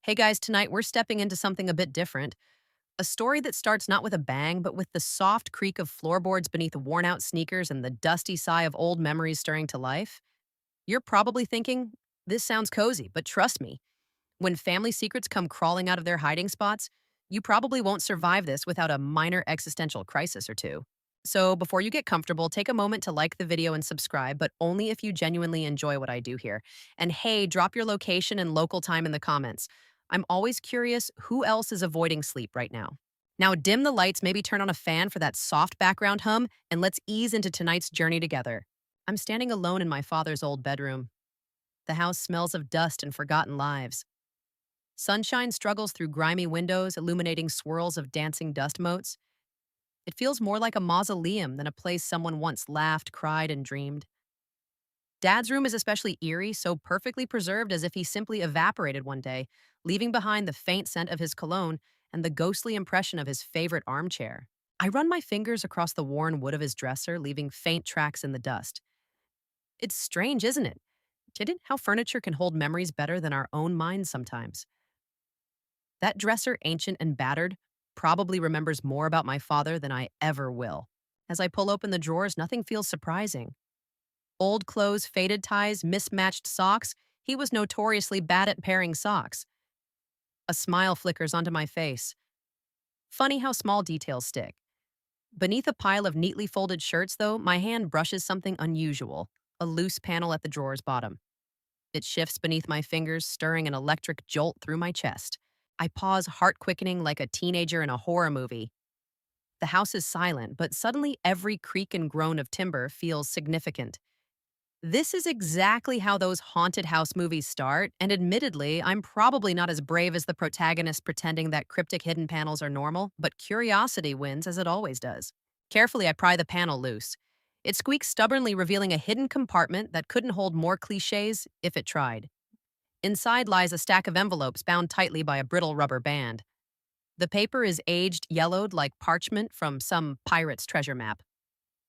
Hey guys, tonight we're stepping into something a bit different. A story that starts not with a bang, but with the soft creak of floorboards beneath worn out sneakers and the dusty sigh of old memories stirring to life. You're probably thinking, this sounds cozy, but trust me, when family secrets come crawling out of their hiding spots, you probably won't survive this without a minor existential crisis or two. So before you get comfortable, take a moment to like the video and subscribe, but only if you genuinely enjoy what I do here. And hey, drop your location and local time in the comments. I'm always curious who else is avoiding sleep right now. Now dim the lights, maybe turn on a fan for that soft background hum, and let's ease into tonight's journey together. I'm standing alone in my father's old bedroom. The house smells of dust and forgotten lives. Sunshine struggles through grimy windows, illuminating swirls of dancing dust motes. It feels more like a mausoleum than a place someone once laughed, cried, and dreamed. Dad's room is especially eerie, so perfectly preserved as if he simply evaporated one day, leaving behind the faint scent of his cologne and the ghostly impression of his favorite armchair. I run my fingers across the worn wood of his dresser, leaving faint tracks in the dust. It's strange, isn't it? How furniture can hold memories better than our own minds sometimes. That dresser, ancient and battered, probably remembers more about my father than I ever will. As I pull open the drawers, nothing feels surprising. Old clothes, faded ties, mismatched socks. He was notoriously bad at pairing socks. A smile flickers onto my face. Funny how small details stick. Beneath a pile of neatly folded shirts, though, my hand brushes something unusual, a loose panel at the drawer's bottom. It shifts beneath my fingers, stirring an electric jolt through my chest. I pause, heart quickening like a teenager in a horror movie. The house is silent, but suddenly every creak and groan of timber feels significant. This is exactly how those haunted house movies start, and admittedly, I'm probably not as brave as the protagonist pretending that cryptic hidden panels are normal, but curiosity wins as it always does. Carefully, I pry the panel loose. It squeaks stubbornly, revealing a hidden compartment that couldn't hold more cliches if it tried. Inside lies a stack of envelopes bound tightly by a brittle rubber band. The paper is aged, yellowed like parchment from some pirate's treasure map.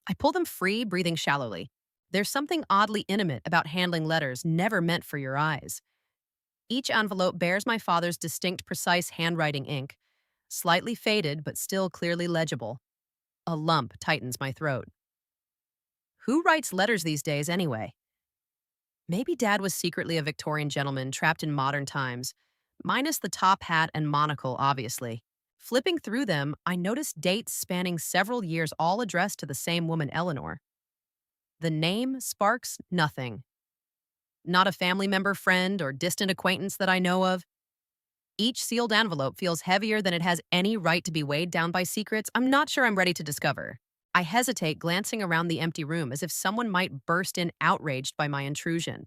I pull them free, breathing shallowly. There's something oddly intimate about handling letters never meant for your eyes. Each envelope bears my father's distinct, precise handwriting ink, slightly faded but still clearly legible. A lump tightens my throat. Who writes letters these days anyway? Maybe Dad was secretly a Victorian gentleman trapped in modern times, minus the top hat and monocle, obviously. Flipping through them, I noticed dates spanning several years, all addressed to the same woman, Eleanor. The name sparks nothing. Not a family member, friend, or distant acquaintance that I know of. Each sealed envelope feels heavier than it has any right to be weighed down by secrets I'm not sure I'm ready to discover. I hesitate, glancing around the empty room as if someone might burst in outraged by my intrusion.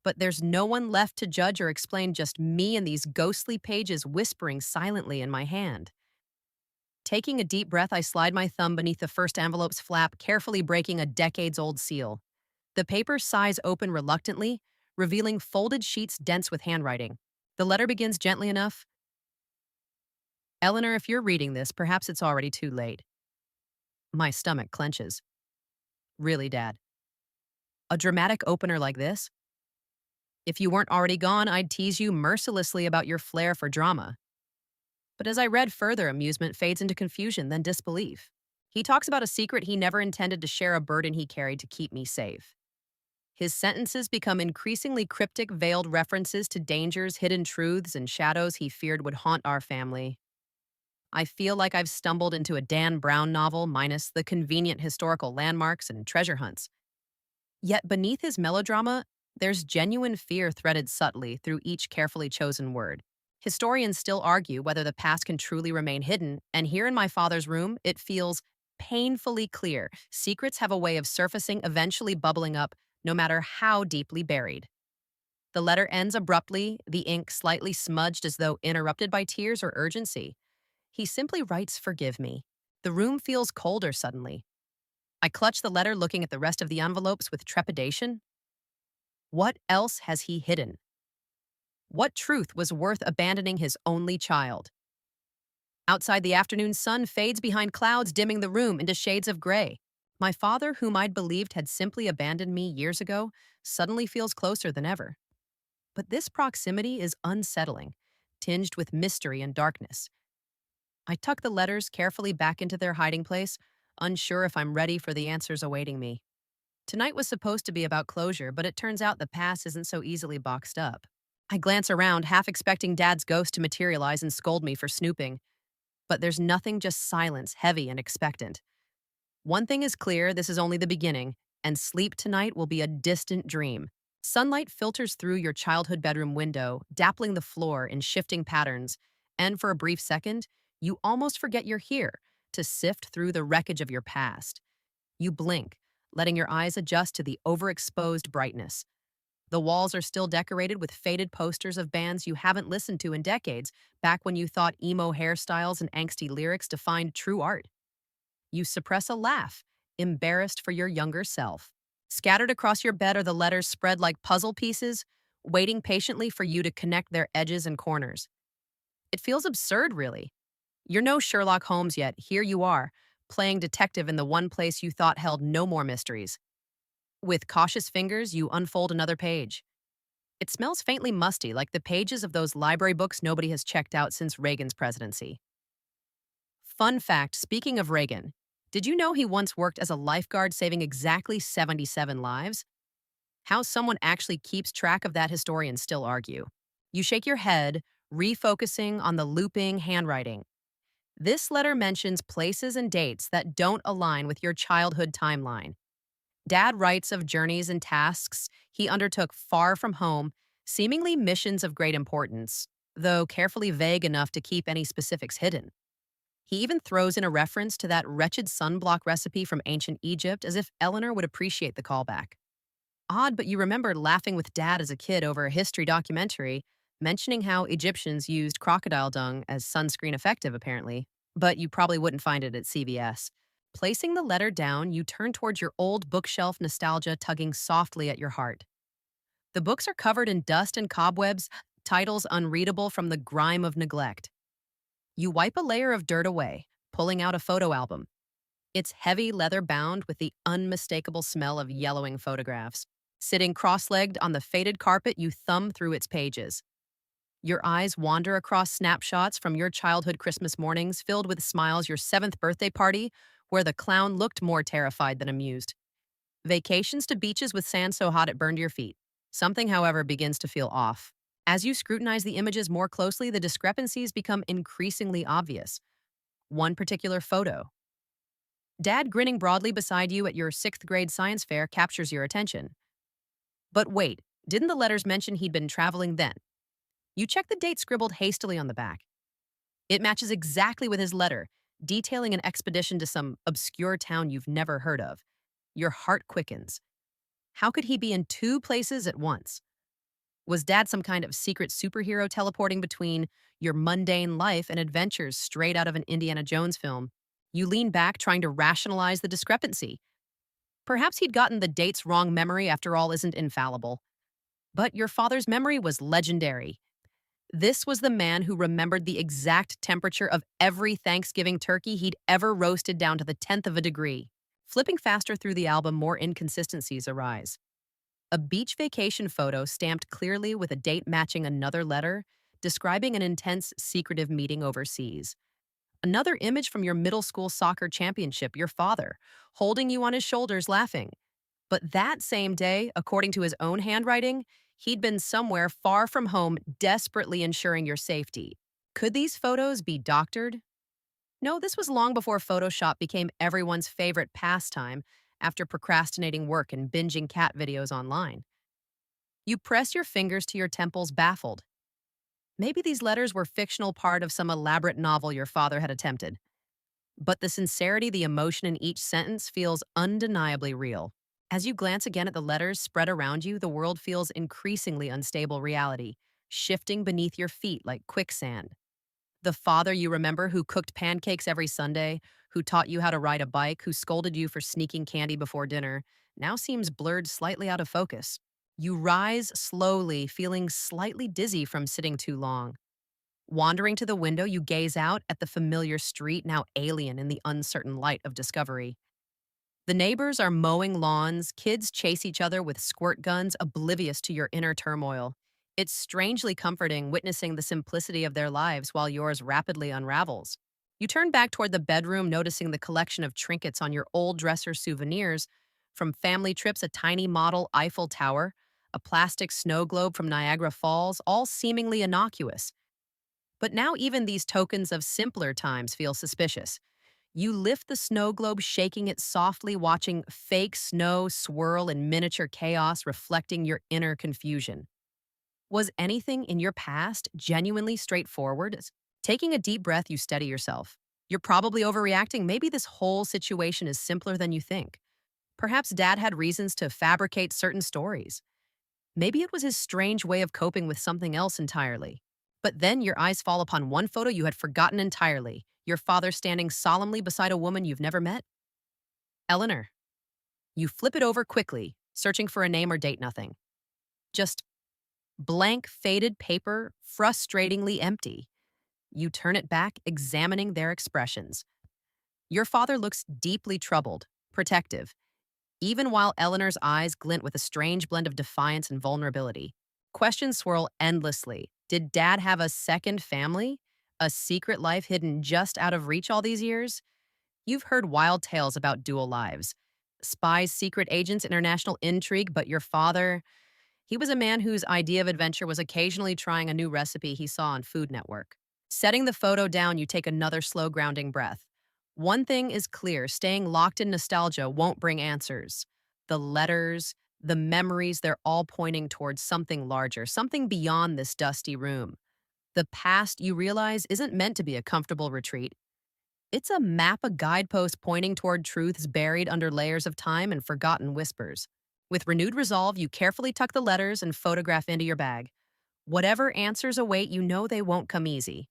But there's no one left to judge or explain, just me and these ghostly pages whispering silently in my hand. Taking a deep breath, I slide my thumb beneath the first envelope's flap, carefully breaking a decades-old seal. The paper sighs open reluctantly, revealing folded sheets dense with handwriting. The letter begins gently enough. Eleanor, if you're reading this, perhaps it's already too late. My stomach clenches. Really, Dad? A dramatic opener like this? If you weren't already gone, I'd tease you mercilessly about your flair for drama. But as I read further, amusement fades into confusion, then disbelief. He talks about a secret he never intended to share, a burden he carried to keep me safe. His sentences become increasingly cryptic, veiled references to dangers, hidden truths, and shadows he feared would haunt our family. I feel like I've stumbled into a Dan Brown novel, minus the convenient historical landmarks and treasure hunts. Yet beneath his melodrama, there's genuine fear threaded subtly through each carefully chosen word. Historians still argue whether the past can truly remain hidden, and here in my father's room, it feels painfully clear. Secrets have a way of surfacing, eventually bubbling up, no matter how deeply buried. The letter ends abruptly, the ink slightly smudged as though interrupted by tears or urgency. He simply writes, "Forgive me." The room feels colder suddenly. I clutch the letter, looking at the rest of the envelopes with trepidation. What else has he hidden? What truth was worth abandoning his only child? Outside, the afternoon sun fades behind clouds, dimming the room into shades of gray. My father, whom I'd believed had simply abandoned me years ago, suddenly feels closer than ever. But this proximity is unsettling. tinged with mystery and darkness. I tuck the letters carefully back into their hiding place, unsure if I'm ready for the answers awaiting me. Tonight was supposed to be about closure, but it turns out the past isn't so easily boxed up. I glance around, half expecting Dad's ghost to materialize and scold me for snooping. But there's nothing, just silence, heavy and expectant. One thing is clear, this is only the beginning, and sleep tonight will be a distant dream. Sunlight filters through your childhood bedroom window, dappling the floor in shifting patterns, and for a brief second, you almost forget you're here to sift through the wreckage of your past. You blink, letting your eyes adjust to the overexposed brightness. The walls are still decorated with faded posters of bands you haven't listened to in decades, back when you thought emo hairstyles and angsty lyrics defined true art. You suppress a laugh, embarrassed for your younger self. Scattered across your bed are the letters spread like puzzle pieces, waiting patiently for you to connect their edges and corners. It feels absurd, really. You're no Sherlock Holmes yet. Here you are, playing detective in the one place you thought held no more mysteries. With cautious fingers, you unfold another page. It smells faintly musty, like the pages of those library books nobody has checked out since Reagan's presidency. Fun fact, speaking of Reagan, did you know he once worked as a lifeguard saving exactly 77 lives? How someone actually keeps track of that, historians still argue. You shake your head, refocusing on the looping handwriting. This letter mentions places and dates that don't align with your childhood timeline. Dad writes of journeys and tasks he undertook far from home, seemingly missions of great importance, though carefully vague enough to keep any specifics hidden. He even throws in a reference to that wretched sunblock recipe from ancient Egypt, as if Eleanor would appreciate the callback. Odd, but you remember laughing with Dad as a kid over a history documentary, mentioning how Egyptians used crocodile dung as sunscreen effective, apparently, but you probably wouldn't find it at CVS. Placing the letter down, you turn towards your old bookshelf, nostalgia tugging softly at your heart. The books are covered in dust and cobwebs, titles unreadable from the grime of neglect. You wipe a layer of dirt away, pulling out a photo album. It's heavy, leather bound with the unmistakable smell of yellowing photographs. Sitting cross-legged on the faded carpet, you thumb through its pages. Your eyes wander across snapshots from your childhood Christmas mornings filled with smiles, your 7th birthday party, where the clown looked more terrified than amused. Vacations to beaches with sand so hot it burned your feet. Something, however, begins to feel off. As you scrutinize the images more closely, the discrepancies become increasingly obvious. One particular photo. Dad grinning broadly beside you at your 6th grade science fair captures your attention. But wait, didn't the letters mention he'd been traveling then? You check the date scribbled hastily on the back. It matches exactly with his letter, detailing an expedition to some obscure town you've never heard of. Your heart quickens. How could he be in two places at once? Was Dad some kind of secret superhero teleporting between your mundane life and adventures straight out of an Indiana Jones film? You lean back, trying to rationalize the discrepancy. Perhaps he'd gotten the dates wrong. Memory, after all, isn't infallible. But your father's memory was legendary. This was the man who remembered the exact temperature of every Thanksgiving turkey he'd ever roasted down to the 10th of a degree. Flipping faster through the album, more inconsistencies arise. A beach vacation photo stamped clearly with a date matching another letter, describing an intense, secretive meeting overseas. Another image from your middle school soccer championship, your father, holding you on his shoulders laughing. But that same day, according to his own handwriting, he'd been somewhere far from home, desperately ensuring your safety. Could these photos be doctored? No, this was long before Photoshop became everyone's favorite pastime after procrastinating work and binging cat videos online. You press your fingers to your temples, baffled. Maybe these letters were fictional, part of some elaborate novel your father had attempted. But the sincerity, the emotion in each sentence feels undeniably real. As you glance again at the letters spread around you, the world feels increasingly unstable reality, shifting beneath your feet like quicksand. The father you remember, who cooked pancakes every Sunday, who taught you how to ride a bike, who scolded you for sneaking candy before dinner, now seems blurred, slightly out of focus. You rise slowly, feeling slightly dizzy from sitting too long. Wandering to the window, you gaze out at the familiar street, now alien in the uncertain light of discovery. The neighbors are mowing lawns, kids chase each other with squirt guns, oblivious to your inner turmoil. It's strangely comforting witnessing the simplicity of their lives while yours rapidly unravels. You turn back toward the bedroom, noticing the collection of trinkets on your old dresser souvenirs from family trips, a tiny model Eiffel Tower, a plastic snow globe from Niagara Falls, all seemingly innocuous. But now even these tokens of simpler times feel suspicious. You lift the snow globe, shaking it softly, watching fake snow swirl in miniature chaos, reflecting your inner confusion. Was anything in your past genuinely straightforward? Taking a deep breath, you steady yourself. You're probably overreacting. Maybe this whole situation is simpler than you think. Perhaps dad had reasons to fabricate certain stories. Maybe it was his strange way of coping with something else entirely. But then your eyes fall upon one photo you had forgotten entirely, your father standing solemnly beside a woman you've never met. Eleanor. You flip it over quickly, searching for a name or date, nothing. Just blank, faded paper, frustratingly empty. You turn it back, examining their expressions. Your father looks deeply troubled, protective, even while Eleanor's eyes glint with a strange blend of defiance and vulnerability. Questions swirl endlessly. Did dad have a second family? A secret life hidden just out of reach all these years? You've heard wild tales about dual lives. Spies, secret agents, international intrigue, but your father, he was a man whose idea of adventure was occasionally trying a new recipe he saw on Food Network. Setting the photo down, you take another slow, grounding breath. One thing is clear, staying locked in nostalgia won't bring answers. The letters, the memories, they're all pointing towards something larger, something beyond this dusty room. The past, you realize, isn't meant to be a comfortable retreat. It's a map, a guidepost pointing toward truths buried under layers of time and forgotten whispers. With renewed resolve, you carefully tuck the letters and photograph into your bag. Whatever answers await, you know they won't come easy.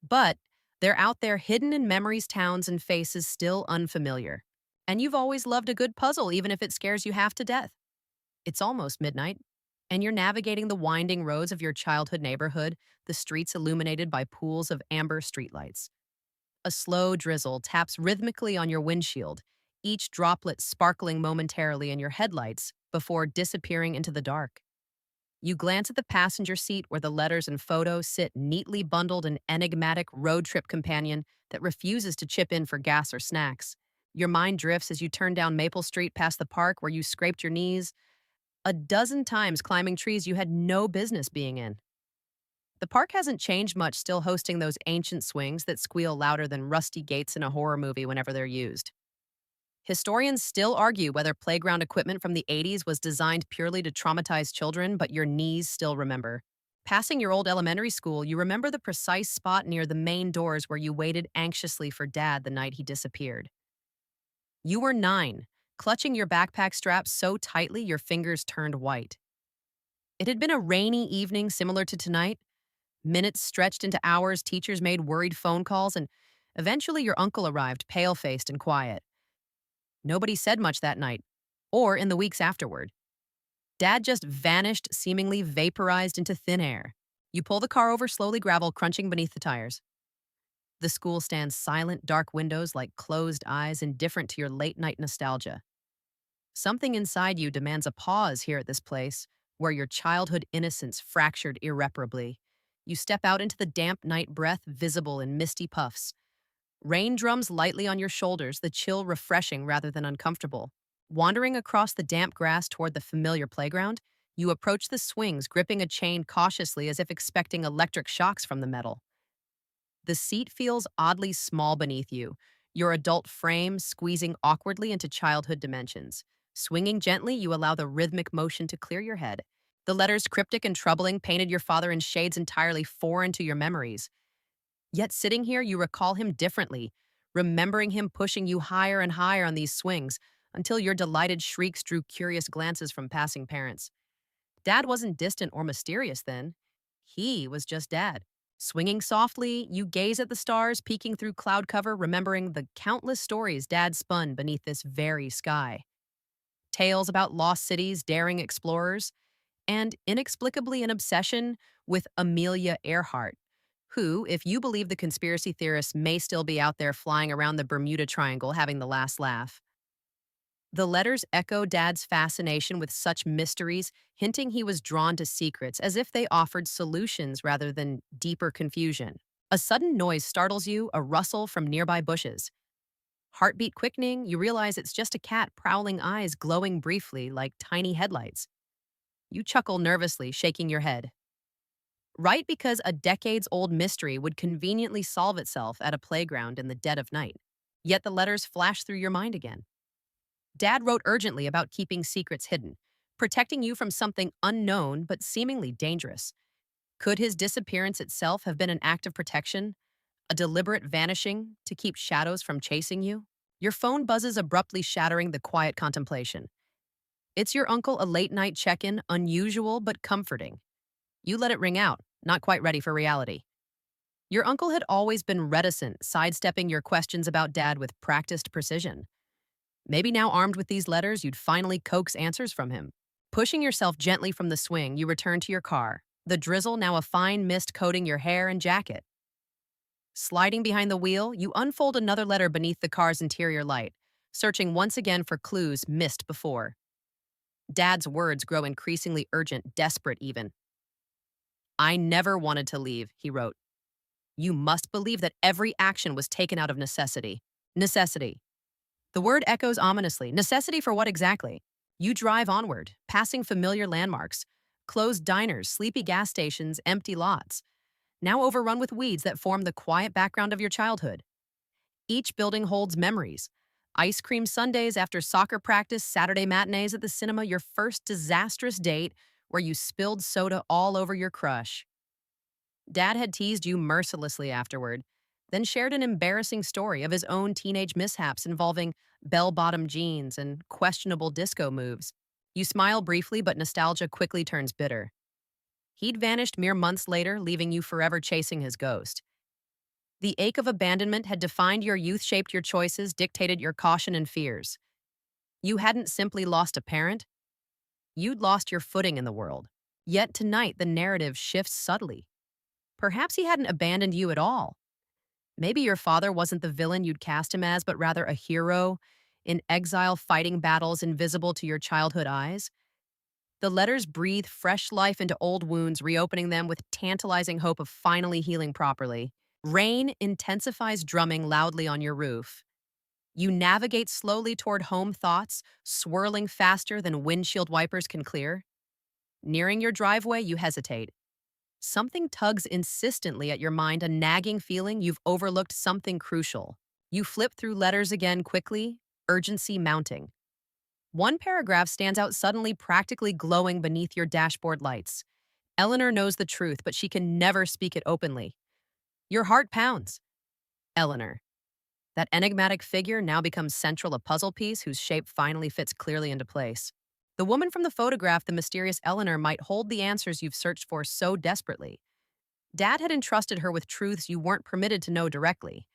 But they're out there hidden in memories, towns, and faces still unfamiliar. And you've always loved a good puzzle, even if it scares you half to death. It's almost midnight, and you're navigating the winding roads of your childhood neighborhood, the streets illuminated by pools of amber streetlights. A slow drizzle taps rhythmically on your windshield, each droplet sparkling momentarily in your headlights before disappearing into the dark. You glance at the passenger seat where the letters and photos sit neatly bundled, an enigmatic road trip companion that refuses to chip in for gas or snacks. Your mind drifts as you turn down Maple Street past the park where you scraped your knees a dozen times climbing trees you had no business being in. The park hasn't changed much, still hosting those ancient swings that squeal louder than rusty gates in a horror movie whenever they're used. Historians still argue whether playground equipment from the 80s was designed purely to traumatize children, but your knees still remember. Passing your old elementary school, you remember the precise spot near the main doors where you waited anxiously for Dad the night he disappeared. You were 9, clutching your backpack straps so tightly your fingers turned white. It had been a rainy evening similar to tonight. Minutes stretched into hours, teachers made worried phone calls, and eventually your uncle arrived, pale-faced and quiet. Nobody said much that night, or in the weeks afterward. Dad just vanished, seemingly vaporized into thin air. You pull the car over, slowly, gravel crunching beneath the tires. The school stands silent, dark windows like closed eyes, indifferent to your late-night nostalgia. Something inside you demands a pause here at this place, where your childhood innocence fractured irreparably. You step out into the damp night breath, visible in misty puffs. Rain drums lightly on your shoulders, the chill refreshing rather than uncomfortable. Wandering across the damp grass toward the familiar playground, you approach the swings, gripping a chain cautiously as if expecting electric shocks from the metal. The seat feels oddly small beneath you, your adult frame squeezing awkwardly into childhood dimensions. Swinging gently, you allow the rhythmic motion to clear your head. The letters, cryptic and troubling, painted your father in shades entirely foreign to your memories. Yet sitting here, you recall him differently, remembering him pushing you higher and higher on these swings until your delighted shrieks drew curious glances from passing parents. Dad wasn't distant or mysterious then. He was just Dad. Swinging softly, you gaze at the stars peeking through cloud cover, remembering the countless stories Dad spun beneath this very sky. Tales about lost cities, daring explorers, and inexplicably an obsession with Amelia Earhart, who, if you believe the conspiracy theorists, may still be out there flying around the Bermuda Triangle having the last laugh. The letters echo Dad's fascination with such mysteries, hinting he was drawn to secrets as if they offered solutions rather than deeper confusion. A sudden noise startles you, a rustle from nearby bushes. Heartbeat quickening, you realize it's just a cat prowling eyes glowing briefly like tiny headlights. You chuckle nervously, shaking your head. Right, because a decades old mystery would conveniently solve itself at a playground in the dead of night. Yet the letters flash through your mind again. Dad wrote urgently about keeping secrets hidden, protecting you from something unknown but seemingly dangerous. Could his disappearance itself have been an act of protection? A deliberate vanishing to keep shadows from chasing you? Your phone buzzes abruptly, shattering the quiet contemplation. It's your uncle, a late night check in, unusual but comforting. You let it ring out, not quite ready for reality. Your uncle had always been reticent, sidestepping your questions about Dad with practiced precision. Maybe now, armed with these letters, you'd finally coax answers from him. Pushing yourself gently from the swing, you return to your car, the drizzle now a fine mist coating your hair and jacket. Sliding behind the wheel, you unfold another letter beneath the car's interior light, searching once again for clues missed before. Dad's words grow increasingly urgent, desperate even. "I never wanted to leave," he wrote. "You must believe that every action was taken out of necessity." Necessity. The word echoes ominously. Necessity for what exactly? You drive onward, passing familiar landmarks, closed diners, sleepy gas stations, empty lots, now overrun with weeds that form the quiet background of your childhood. Each building holds memories. Ice cream sundaes after soccer practice, Saturday matinees at the cinema, your first disastrous date where you spilled soda all over your crush. Dad had teased you mercilessly afterward, then shared an embarrassing story of his own teenage mishaps involving bell-bottom jeans and questionable disco moves. You smile briefly, but nostalgia quickly turns bitter. He'd vanished mere months later, leaving you forever chasing his ghost. The ache of abandonment had defined your youth, shaped your choices, dictated your caution and fears. You hadn't simply lost a parent, you'd lost your footing in the world. Yet tonight, the narrative shifts subtly. Perhaps he hadn't abandoned you at all. Maybe your father wasn't the villain you'd cast him as, but rather a hero in exile fighting battles invisible to your childhood eyes. The letters breathe fresh life into old wounds, reopening them with tantalizing hope of finally healing properly. Rain intensifies drumming loudly on your roof. You navigate slowly toward home, thoughts swirling faster than windshield wipers can clear. Nearing your driveway, you hesitate. Something tugs insistently at your mind, a nagging feeling you've overlooked something crucial. You flip through letters again quickly, urgency mounting. One paragraph stands out suddenly, practically glowing beneath your dashboard lights. Eleanor knows the truth, but she can never speak it openly. Your heart pounds. Eleanor. That enigmatic figure now becomes central, a puzzle piece whose shape finally fits clearly into place. The woman from the photograph, the mysterious Eleanor, might hold the answers you've searched for so desperately. Dad had entrusted her with truths you weren't permitted to know directly.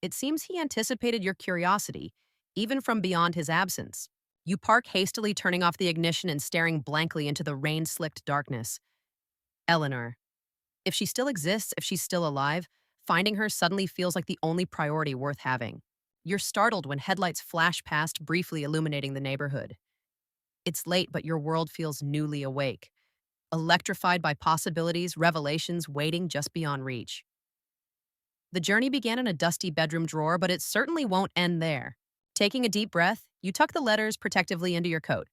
It seems he anticipated your curiosity, even from beyond his absence. You park hastily, turning off the ignition and staring blankly into the rain-slicked darkness. Eleanor. If she still exists, if she's still alive, finding her suddenly feels like the only priority worth having. You're startled when headlights flash past, briefly illuminating the neighborhood. It's late, but your world feels newly awake, electrified by possibilities, revelations waiting just beyond reach. The journey began in a dusty bedroom drawer, but it certainly won't end there. Taking a deep breath, you tuck the letters protectively into your coat.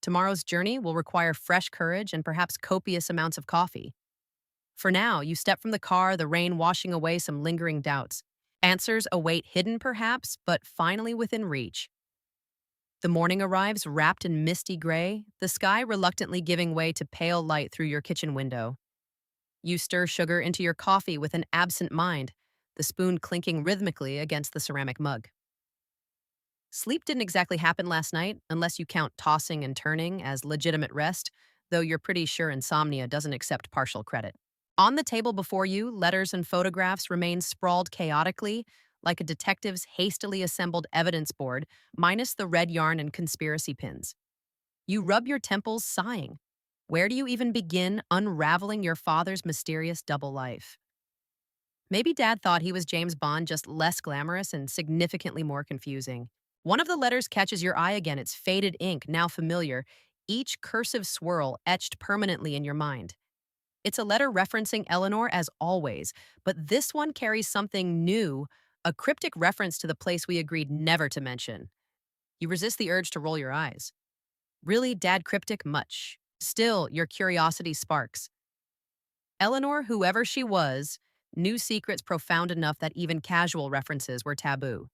Tomorrow's journey will require fresh courage and perhaps copious amounts of coffee. For now, you step from the car, the rain washing away some lingering doubts. Answers await hidden perhaps, but finally within reach. The morning arrives wrapped in misty gray, the sky reluctantly giving way to pale light through your kitchen window. You stir sugar into your coffee with an absent mind, the spoon clinking rhythmically against the ceramic mug. Sleep didn't exactly happen last night, unless you count tossing and turning as legitimate rest, though you're pretty sure insomnia doesn't accept partial credit. On the table before you, letters and photographs remain sprawled chaotically, like a detective's hastily assembled evidence board, minus the red yarn and conspiracy pins. You rub your temples, sighing. Where do you even begin unraveling your father's mysterious double life? Maybe Dad thought he was James Bond, just less glamorous and significantly more confusing. One of the letters catches your eye again. It's faded ink, now familiar, each cursive swirl etched permanently in your mind. It's a letter referencing Eleanor as always, but this one carries something new, a cryptic reference to the place we agreed never to mention. You resist the urge to roll your eyes. Really, Dad cryptic much? Still, your curiosity sparks. Eleanor, whoever she was, knew secrets profound enough that even casual references were taboo.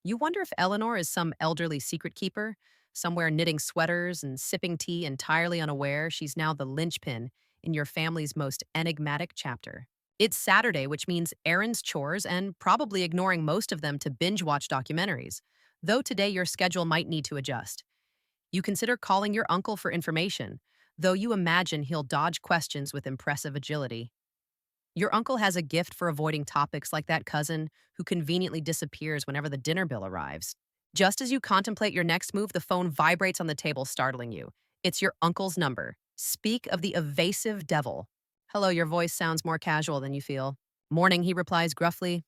You wonder if Eleanor is some elderly secret keeper, somewhere knitting sweaters and sipping tea, entirely unaware she's now the linchpin in your family's most enigmatic chapter. It's Saturday, which means errands, chores, and probably ignoring most of them to binge watch documentaries, though today your schedule might need to adjust. You consider calling your uncle for information, though you imagine he'll dodge questions with impressive agility. Your uncle has a gift for avoiding topics like that cousin who conveniently disappears whenever the dinner bill arrives. Just as you contemplate your next move, the phone vibrates on the table, startling you. It's your uncle's number. Speak of the evasive devil. Hello, your voice sounds more casual than you feel. Morning, he replies gruffly.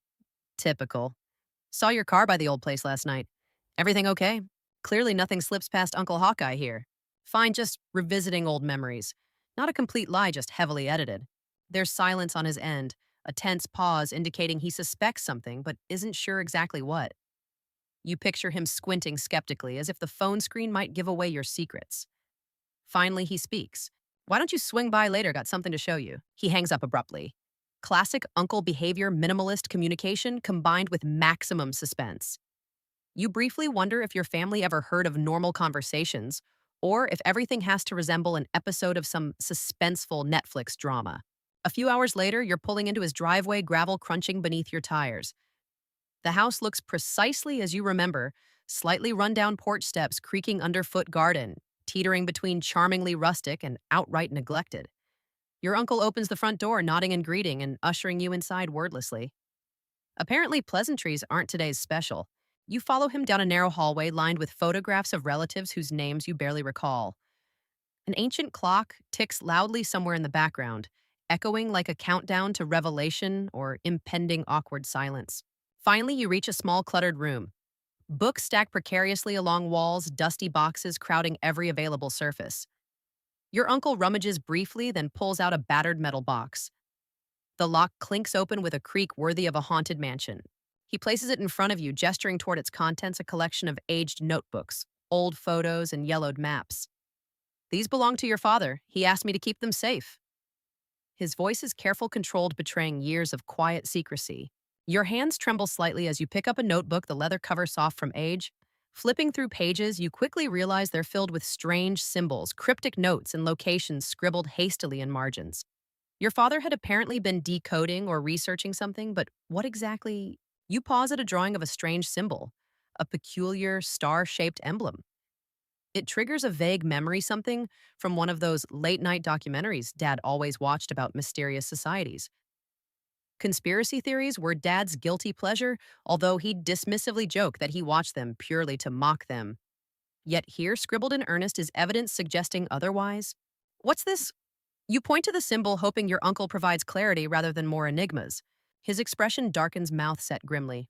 Typical. Saw your car by the old place last night. Everything okay? Clearly nothing slips past Uncle Hawkeye here. Fine, just revisiting old memories. Not a complete lie, just heavily edited. There's silence on his end, a tense pause indicating he suspects something but isn't sure exactly what. You picture him squinting skeptically as if the phone screen might give away your secrets. Finally, he speaks. Why don't you swing by later? Got something to show you. He hangs up abruptly. Classic uncle behavior, minimalist communication combined with maximum suspense. You briefly wonder if your family ever heard of normal conversations, or if everything has to resemble an episode of some suspenseful Netflix drama. A few hours later, you're pulling into his driveway, gravel crunching beneath your tires. The house looks precisely as you remember, slightly run-down porch steps creaking underfoot garden, teetering between charmingly rustic and outright neglected. Your uncle opens the front door, nodding and greeting and ushering you inside wordlessly. Apparently, pleasantries aren't today's special. You follow him down a narrow hallway lined with photographs of relatives whose names you barely recall. An ancient clock ticks loudly somewhere in the background, echoing like a countdown to revelation or impending awkward silence. Finally, you reach a small cluttered room. Books stacked precariously along walls, dusty boxes crowding every available surface. Your uncle rummages briefly, then pulls out a battered metal box. The lock clinks open with a creak worthy of a haunted mansion. He places it in front of you, gesturing toward its contents, a collection of aged notebooks, old photos, and yellowed maps. These belong to your father. He asked me to keep them safe. His voice is careful, controlled, betraying years of quiet secrecy. Your hands tremble slightly as you pick up a notebook, the leather cover soft from age. Flipping through pages, you quickly realize they're filled with strange symbols, cryptic notes, and locations scribbled hastily in margins. Your father had apparently been decoding or researching something, but what exactly? You pause at a drawing of a strange symbol, a peculiar star-shaped emblem. It triggers a vague memory, something from one of those late-night documentaries Dad always watched about mysterious societies. Conspiracy theories were Dad's guilty pleasure, although he'd dismissively joke that he watched them purely to mock them. Yet here, scribbled in earnest, is evidence suggesting otherwise. What's this? You point to the symbol, hoping your uncle provides clarity rather than more enigmas. His expression darkens, mouth set grimly.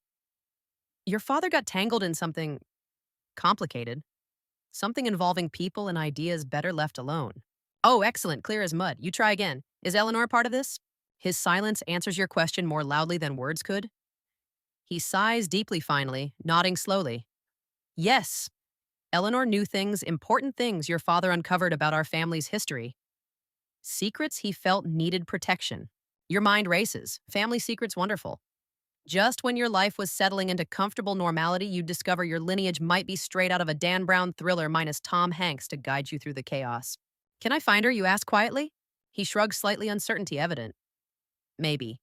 Your father got tangled in something complicated. Something involving people and ideas better left alone. Oh, excellent, clear as mud. You try again. Is Eleanor part of this? His silence answers your question more loudly than words could. He sighs deeply finally, nodding slowly. Yes, Eleanor knew things, important things your father uncovered about our family's history. Secrets he felt needed protection. Your mind races. Family secrets wonderful. Just when your life was settling into comfortable normality, you discover your lineage might be straight out of a Dan Brown thriller minus Tom Hanks to guide you through the chaos. Can I find her, you ask quietly? He shrugs, slightly, uncertainty evident. Maybe.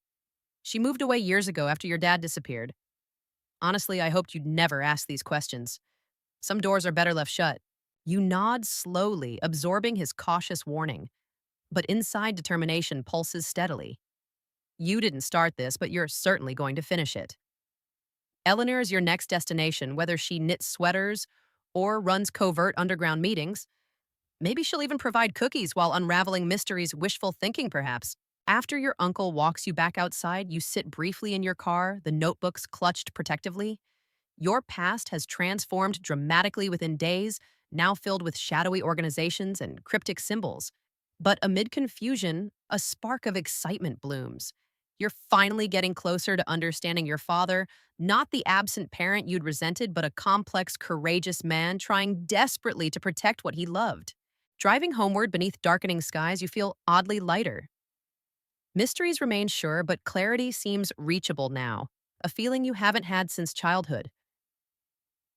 She moved away years ago after your dad disappeared. Honestly, I hoped you'd never ask these questions. Some doors are better left shut. You nod slowly, absorbing his cautious warning. But inside, determination pulses steadily. You didn't start this, but you're certainly going to finish it. Eleanor is your next destination, whether she knits sweaters or runs covert underground meetings. Maybe she'll even provide cookies while unraveling mysteries, wishful thinking perhaps. After your uncle walks you back outside, you sit briefly in your car, the notebooks clutched protectively. Your past has transformed dramatically within days, now filled with shadowy organizations and cryptic symbols. But amid confusion, a spark of excitement blooms. You're finally getting closer to understanding your father, not the absent parent you'd resented, but a complex, courageous man trying desperately to protect what he loved. Driving homeward beneath darkening skies, you feel oddly lighter. Mysteries remain sure, but clarity seems reachable now, a feeling you haven't had since childhood.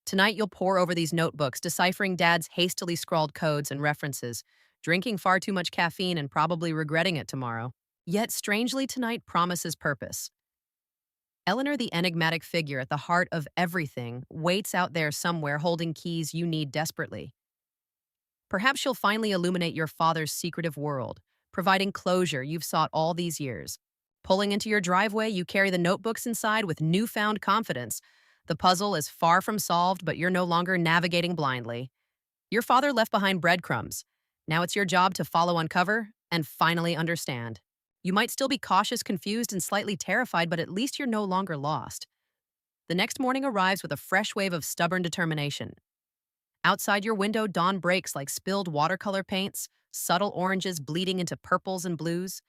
Tonight, you'll pore over these notebooks, deciphering Dad's hastily scrawled codes and references, drinking far too much caffeine and probably regretting it tomorrow. Yet, strangely, tonight promises purpose. Eleanor, the enigmatic figure at the heart of everything, waits out there somewhere holding keys you need desperately. Perhaps she'll finally illuminate your father's secretive world, providing closure you've sought all these years. Pulling into your driveway, you carry the notebooks inside with newfound confidence. The puzzle is far from solved, but you're no longer navigating blindly. Your father left behind breadcrumbs. Now it's your job to follow, uncover, and finally understand. You might still be cautious, confused, and slightly terrified, but at least you're no longer lost. The next morning arrives with a fresh wave of stubborn determination. Outside your window, dawn breaks like spilled watercolor paints, subtle oranges bleeding into purples and blues.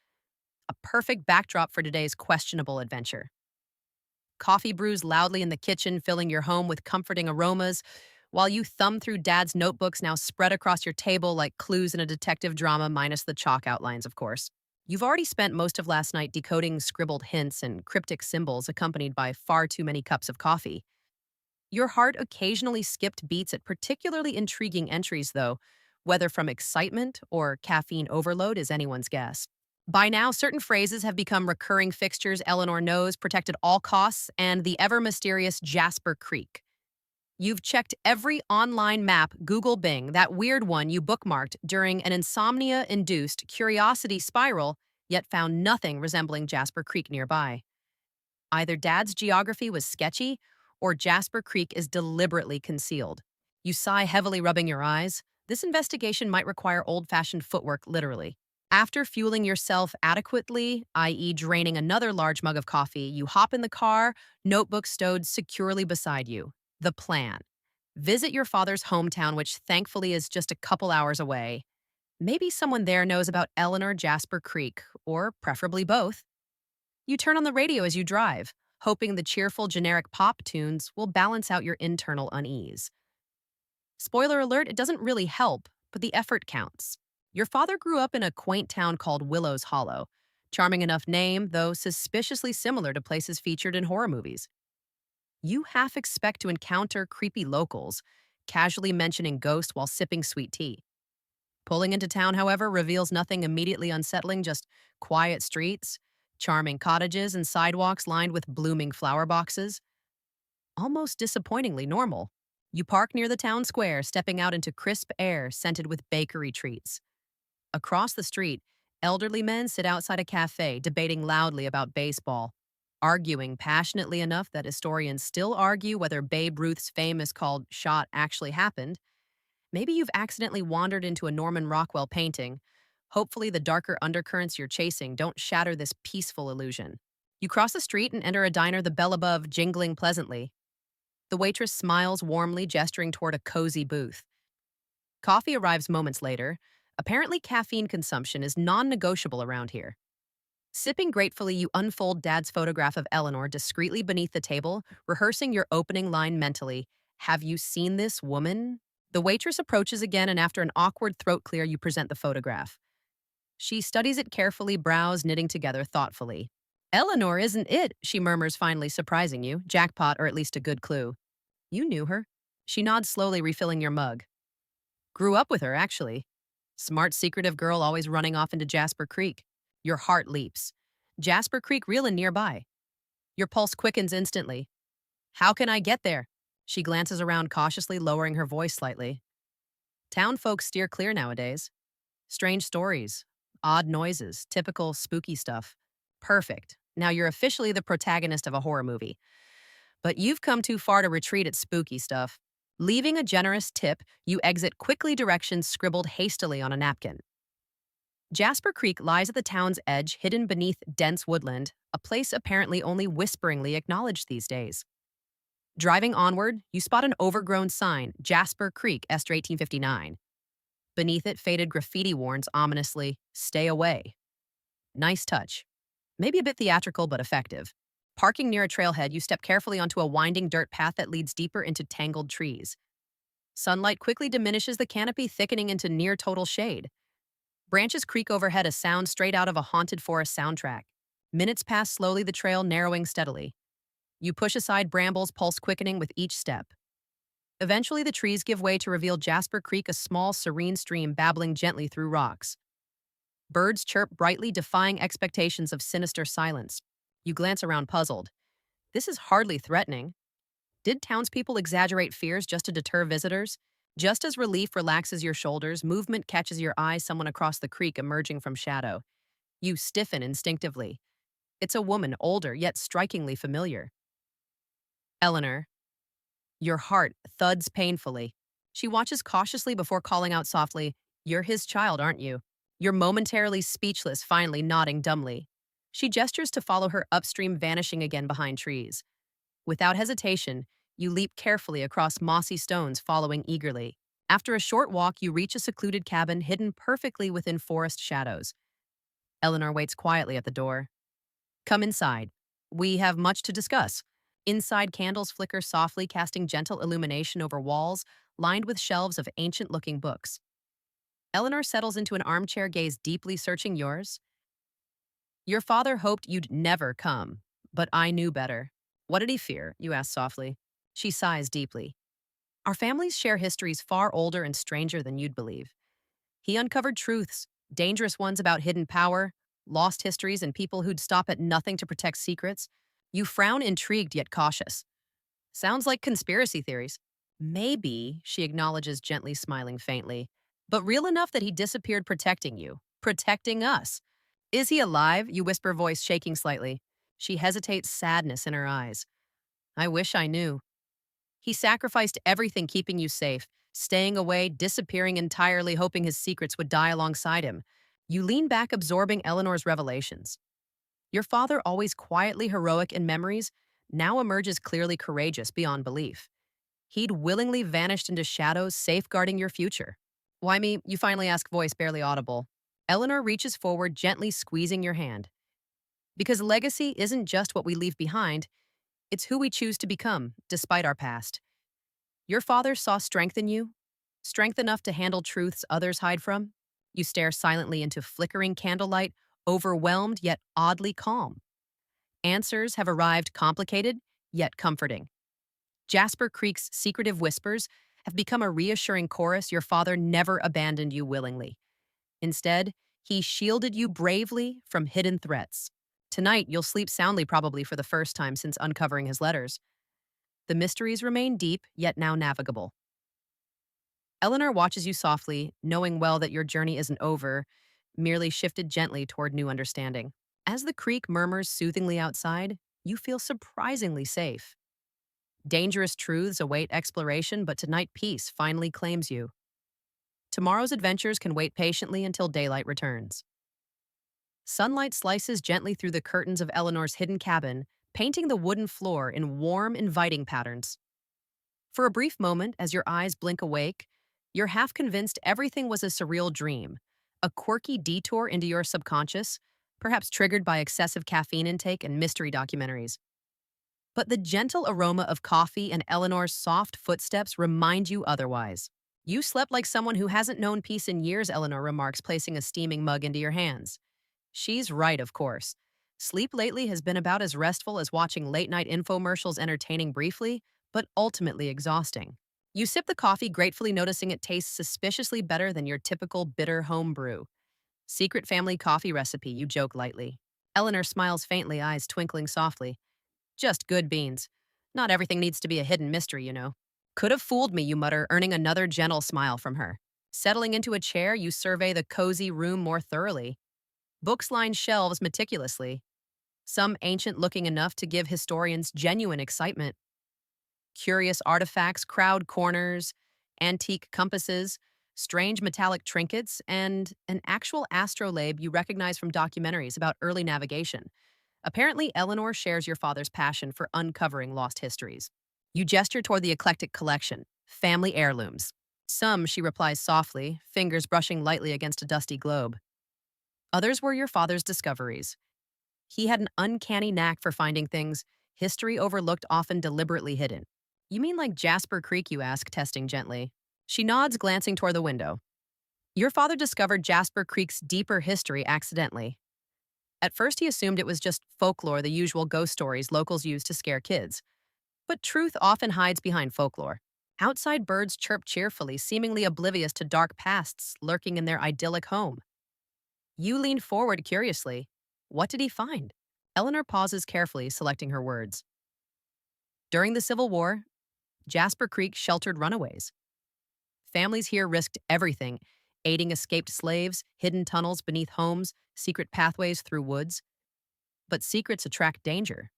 A perfect backdrop for today's questionable adventure. Coffee brews loudly in the kitchen, filling your home with comforting aromas, while you thumb through Dad's notebooks now spread across your table like clues in a detective drama, minus the chalk outlines, of course. You've already spent most of last night decoding scribbled hints and cryptic symbols accompanied by far too many cups of coffee. Your heart occasionally skipped beats at particularly intriguing entries, though, whether from excitement or caffeine overload is anyone's guess. By now, certain phrases have become recurring fixtures Eleanor knows, protect at all costs, and the ever mysterious Jasper Creek. You've checked every online map, Google Bing, that weird one you bookmarked during an insomnia-induced curiosity spiral, yet found nothing resembling Jasper Creek nearby. Either Dad's geography was sketchy, or Jasper Creek is deliberately concealed. You sigh heavily, rubbing your eyes. This investigation might require old-fashioned footwork, literally. After fueling yourself adequately, i.e., draining another large mug of coffee, you hop in the car, notebook stowed securely beside you. The plan. Visit your father's hometown, which thankfully is just a couple hours away. Maybe someone there knows about Eleanor Jasper Creek, or preferably both. You turn on the radio as you drive, hoping the cheerful generic pop tunes will balance out your internal unease. Spoiler alert, it doesn't really help, but the effort counts. Your father grew up in a quaint town called Willow's Hollow. Charming enough name, though suspiciously similar to places featured in horror movies. You half expect to encounter creepy locals, casually mentioning ghosts while sipping sweet tea. Pulling into town, however, reveals nothing immediately unsettling, just quiet streets, charming cottages, and sidewalks lined with blooming flower boxes. Almost disappointingly normal. You park near the town square, stepping out into crisp air scented with bakery treats. Across the street, elderly men sit outside a cafe, debating loudly about baseball, arguing passionately enough that historians still argue whether Babe Ruth's famous called shot actually happened. Maybe you've accidentally wandered into a Norman Rockwell painting. Hopefully, the darker undercurrents you're chasing don't shatter this peaceful illusion. You cross the street and enter a diner, the bell above jingling pleasantly. The waitress smiles warmly, gesturing toward a cozy booth. Coffee arrives moments later. Apparently, caffeine consumption is non-negotiable around here. Sipping gratefully, you unfold Dad's photograph of Eleanor discreetly beneath the table, rehearsing your opening line mentally. Have you seen this woman? The waitress approaches again, and after an awkward throat clear, you present the photograph. She studies it carefully, brows knitting together thoughtfully. Eleanor isn't it, she murmurs, finally surprising you. Jackpot, or at least a good clue. You knew her. She nods slowly, refilling your mug. Grew up with her, actually. Smart, secretive girl always running off into Jasper Creek. Your heart leaps. Jasper Creek real and nearby. Your pulse quickens instantly. How can I get there? She glances around cautiously, lowering her voice slightly. Town folks steer clear nowadays. Strange stories, odd noises, typical spooky stuff. Perfect. Now you're officially the protagonist of a horror movie. But you've come too far to retreat at spooky stuff. Leaving a generous tip, you exit quickly, directions scribbled hastily on a napkin. Jasper Creek lies at the town's edge, hidden beneath dense woodland, a place apparently only whisperingly acknowledged these days. Driving onward, you spot an overgrown sign, Jasper Creek, Esther 1859. Beneath it, faded graffiti warns ominously, "Stay away." Nice touch. Maybe a bit theatrical, but effective. Parking near a trailhead, you step carefully onto a winding dirt path that leads deeper into tangled trees. Sunlight quickly diminishes the canopy, thickening into near total shade. Branches creak overhead, a sound straight out of a haunted forest soundtrack. Minutes pass slowly, the trail narrowing steadily. You push aside brambles, pulse quickening with each step. Eventually, the trees give way to reveal Jasper Creek, a small, serene stream babbling gently through rocks. Birds chirp brightly, defying expectations of sinister silence. You glance around, puzzled. This is hardly threatening. Did townspeople exaggerate fears just to deter visitors? Just as relief relaxes your shoulders, movement catches your eye, someone across the creek emerging from shadow. You stiffen instinctively. It's a woman, older yet strikingly familiar. Eleanor. Your heart thuds painfully. She watches cautiously before calling out softly, "You're his child, aren't you?" You're momentarily speechless, finally nodding dumbly. She gestures to follow her upstream, vanishing again behind trees. Without hesitation, you leap carefully across mossy stones, following eagerly. After a short walk, you reach a secluded cabin hidden perfectly within forest shadows. Eleanor waits quietly at the door. "Come inside. We have much to discuss." Inside, candles flicker softly, casting gentle illumination over walls lined with shelves of ancient-looking books. Eleanor settles into an armchair, gaze deeply searching yours. "Your father hoped you'd never come, but I knew better." "What did he fear?" you ask softly. She sighs deeply. "Our families share histories far older and stranger than you'd believe. He uncovered truths, dangerous ones about hidden power, lost histories, and people who'd stop at nothing to protect secrets." You frown, intrigued yet cautious. "Sounds like conspiracy theories." "Maybe," she acknowledges, gently smiling faintly, "but real enough that he disappeared protecting you, protecting us." "Is he alive?" you whisper, voice shaking slightly. She hesitates, sadness in her eyes. "I wish I knew." "He sacrificed everything keeping you safe, staying away, disappearing entirely, hoping his secrets would die alongside him." You lean back, absorbing Eleanor's revelations. Your father, always quietly heroic in memories, now emerges clearly courageous beyond belief. He'd willingly vanished into shadows, safeguarding your future. "Why me?" you finally ask, voice barely audible. Eleanor reaches forward, gently squeezing your hand. "Because legacy isn't just what we leave behind, it's who we choose to become, despite our past. Your father saw strength in you, strength enough to handle truths others hide from." You stare silently into flickering candlelight, overwhelmed yet oddly calm. Answers have arrived, complicated yet comforting. Jasper Creek's secretive whispers have become a reassuring chorus. Your father never abandoned you willingly. Instead, he shielded you bravely from hidden threats. Tonight, you'll sleep soundly, probably for the first time since uncovering his letters. The mysteries remain deep, yet now navigable. Eleanor watches you softly, knowing well that your journey isn't over, merely shifted gently toward new understanding. As the creek murmurs soothingly outside, you feel surprisingly safe. Dangerous truths await exploration, but tonight peace finally claims you. Tomorrow's adventures can wait patiently until daylight returns. Sunlight slices gently through the curtains of Eleanor's hidden cabin, painting the wooden floor in warm, inviting patterns. For a brief moment, as your eyes blink awake, you're half convinced everything was a surreal dream, a quirky detour into your subconscious, perhaps triggered by excessive caffeine intake and mystery documentaries. But the gentle aroma of coffee and Eleanor's soft footsteps remind you otherwise. "You slept like someone who hasn't known peace in years," Eleanor remarks, placing a steaming mug into your hands. She's right, of course. Sleep lately has been about as restful as watching late-night infomercials, entertaining briefly, but ultimately exhausting. You sip the coffee, gratefully noticing it tastes suspiciously better than your typical bitter home brew. "Secret family coffee recipe," you joke lightly. Eleanor smiles faintly, eyes twinkling softly. "Just good beans. Not everything needs to be a hidden mystery, you know." "Could have fooled me," you mutter, earning another gentle smile from her. Settling into a chair, you survey the cozy room more thoroughly. Books line shelves meticulously, some ancient-looking enough to give historians genuine excitement. Curious artifacts crowd corners, antique compasses, strange metallic trinkets, and an actual astrolabe you recognize from documentaries about early navigation. Apparently, Eleanor shares your father's passion for uncovering lost histories. You gesture toward the eclectic collection, family heirlooms. Some, she replies softly, fingers brushing lightly against a dusty globe. Others were your father's discoveries. He had an uncanny knack for finding things history overlooked, often deliberately hidden. You mean like Jasper Creek, you ask, testing gently. She nods, glancing toward the window. Your father discovered Jasper Creek's deeper history accidentally. At first, he assumed it was just folklore, the usual ghost stories locals use to scare kids. But truth often hides behind folklore. Outside birds chirp cheerfully, seemingly oblivious to dark pasts lurking in their idyllic home. You lean forward curiously. What did he find? Eleanor pauses carefully, selecting her words. During the Civil War, Jasper Creek sheltered runaways. Families here risked everything, aiding escaped slaves, hidden tunnels beneath homes, secret pathways through woods. But secrets attract danger.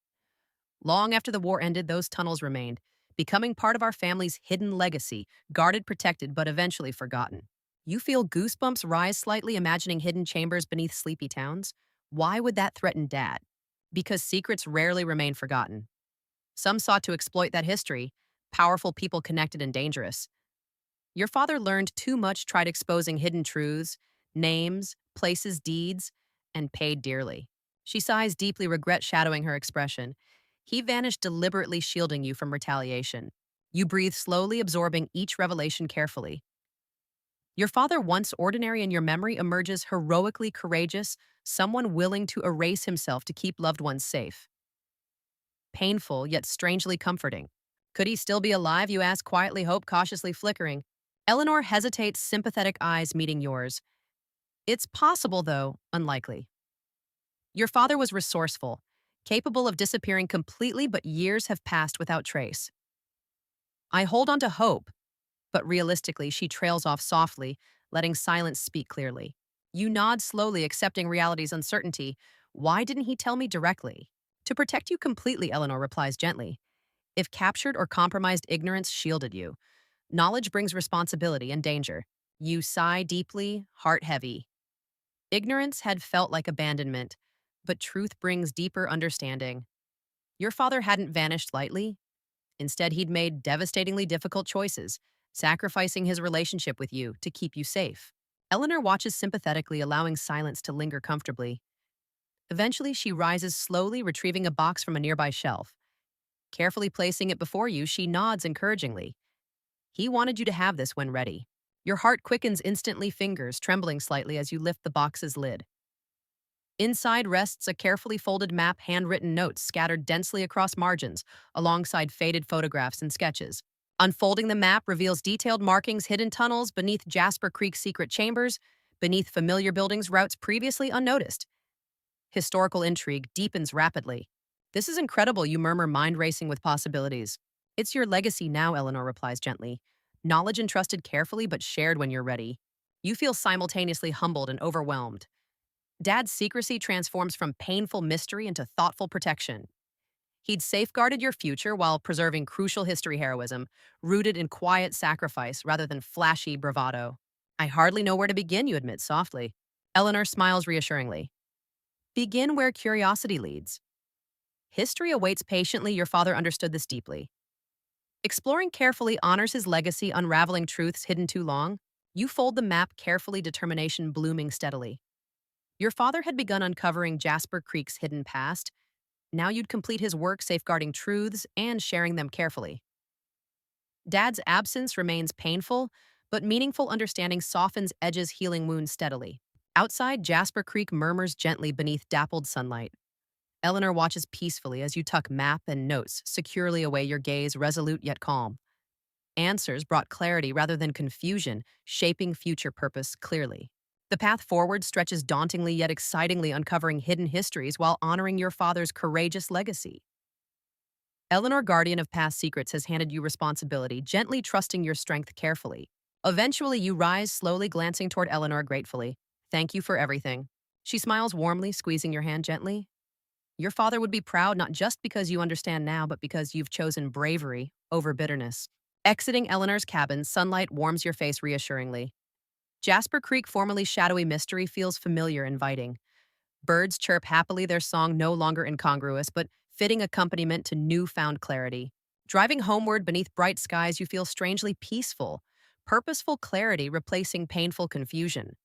Long after the war ended, those tunnels remained, becoming part of our family's hidden legacy, guarded, protected, but eventually forgotten. You feel goosebumps rise slightly, imagining hidden chambers beneath sleepy towns. Why would that threaten Dad? Because secrets rarely remain forgotten. Some sought to exploit that history, powerful people connected and dangerous. Your father learned too much, tried exposing hidden truths, names, places, deeds, and paid dearly. She sighs deeply, regret shadowing her expression. He vanished, deliberately shielding you from retaliation. You breathe slowly, absorbing each revelation carefully. Your father, once ordinary in your memory, emerges heroically courageous, someone willing to erase himself to keep loved ones safe. Painful, yet strangely comforting. Could he still be alive, you ask quietly, hope cautiously flickering. Eleanor hesitates, sympathetic eyes meeting yours. It's possible, though unlikely. Your father was resourceful, capable of disappearing completely, but years have passed without trace. I hold on to hope, but realistically, she trails off softly, letting silence speak clearly. You nod slowly, accepting reality's uncertainty. Why didn't he tell me directly? To protect you completely, Eleanor replies gently. If captured or compromised, ignorance shielded you. Knowledge brings responsibility and danger. You sigh deeply, heart heavy. Ignorance had felt like abandonment, but truth brings deeper understanding. Your father hadn't vanished lightly. Instead, he'd made devastatingly difficult choices, sacrificing his relationship with you to keep you safe. Eleanor watches sympathetically, allowing silence to linger comfortably. Eventually, she rises slowly, retrieving a box from a nearby shelf. Carefully placing it before you, she nods encouragingly. He wanted you to have this when ready. Your heart quickens instantly, fingers trembling slightly as you lift the box's lid. Inside rests a carefully folded map, handwritten notes scattered densely across margins, alongside faded photographs and sketches. Unfolding the map reveals detailed markings, hidden tunnels beneath Jasper Creek's secret chambers, beneath familiar buildings, routes previously unnoticed. Historical intrigue deepens rapidly. This is incredible, you murmur, mind racing with possibilities. It's your legacy now, Eleanor replies gently. Knowledge entrusted carefully but shared when you're ready. You feel simultaneously humbled and overwhelmed. Dad's secrecy transforms from painful mystery into thoughtful protection. He'd safeguarded your future while preserving crucial history heroism, rooted in quiet sacrifice rather than flashy bravado. I hardly know where to begin, you admit softly. Eleanor smiles reassuringly. Begin where curiosity leads. History awaits patiently, your father understood this deeply. Exploring carefully honors his legacy, unraveling truths hidden too long. You fold the map carefully, determination blooming steadily. Your father had begun uncovering Jasper Creek's hidden past. Now you'd complete his work, safeguarding truths and sharing them carefully. Dad's absence remains painful, but meaningful understanding softens edges, healing wounds steadily. Outside, Jasper Creek murmurs gently beneath dappled sunlight. Eleanor watches peacefully as you tuck map and notes securely away, your gaze resolute yet calm. Answers brought clarity rather than confusion, shaping future purpose clearly. The path forward stretches dauntingly yet excitingly, uncovering hidden histories while honoring your father's courageous legacy. Eleanor, guardian of past secrets, has handed you responsibility, gently trusting your strength carefully. Eventually, you rise slowly, glancing toward Eleanor gratefully. Thank you for everything. She smiles warmly, squeezing your hand gently. Your father would be proud, not just because you understand now, but because you've chosen bravery over bitterness. Exiting Eleanor's cabin, sunlight warms your face reassuringly. Jasper Creek, formerly shadowy mystery, feels familiar, inviting. Birds chirp happily, their song no longer incongruous, but fitting accompaniment to newfound clarity. Driving homeward beneath bright skies, you feel strangely peaceful, purposeful clarity replacing painful confusion.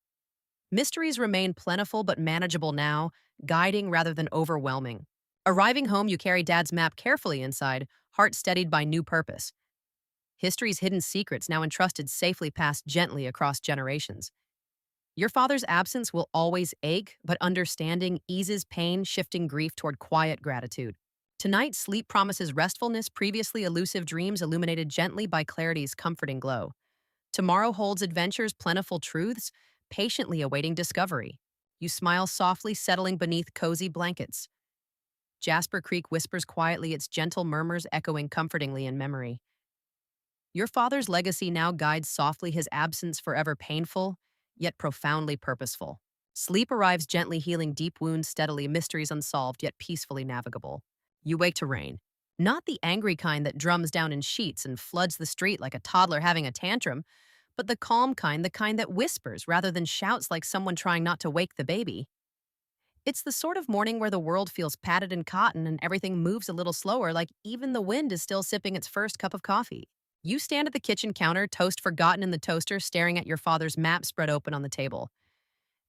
Mysteries remain plentiful but manageable now, guiding rather than overwhelming. Arriving home, you carry Dad's map carefully inside, heart steadied by new purpose. History's hidden secrets now entrusted safely passed gently across generations. Your father's absence will always ache, but understanding eases pain, shifting grief toward quiet gratitude. Tonight, sleep promises restfulness, previously elusive dreams illuminated gently by clarity's comforting glow. Tomorrow holds adventures, plentiful truths, patiently awaiting discovery. You smile softly, settling beneath cozy blankets. Jasper Creek whispers quietly, its gentle murmurs echoing comfortingly in memory. Your father's legacy now guides softly, his absence forever painful, yet profoundly purposeful. Sleep arrives gently, healing deep wounds steadily, mysteries unsolved, yet peacefully navigable. You wake to rain. Not the angry kind that drums down in sheets and floods the street like a toddler having a tantrum, but the kind that whispers rather than shouts like someone trying not to wake the baby. It's the sort of morning where the world feels padded in cotton and everything moves a little slower, like even the wind is still sipping its first cup of coffee. You stand at the kitchen counter, toast forgotten in the toaster, staring at your father's map spread open on the table.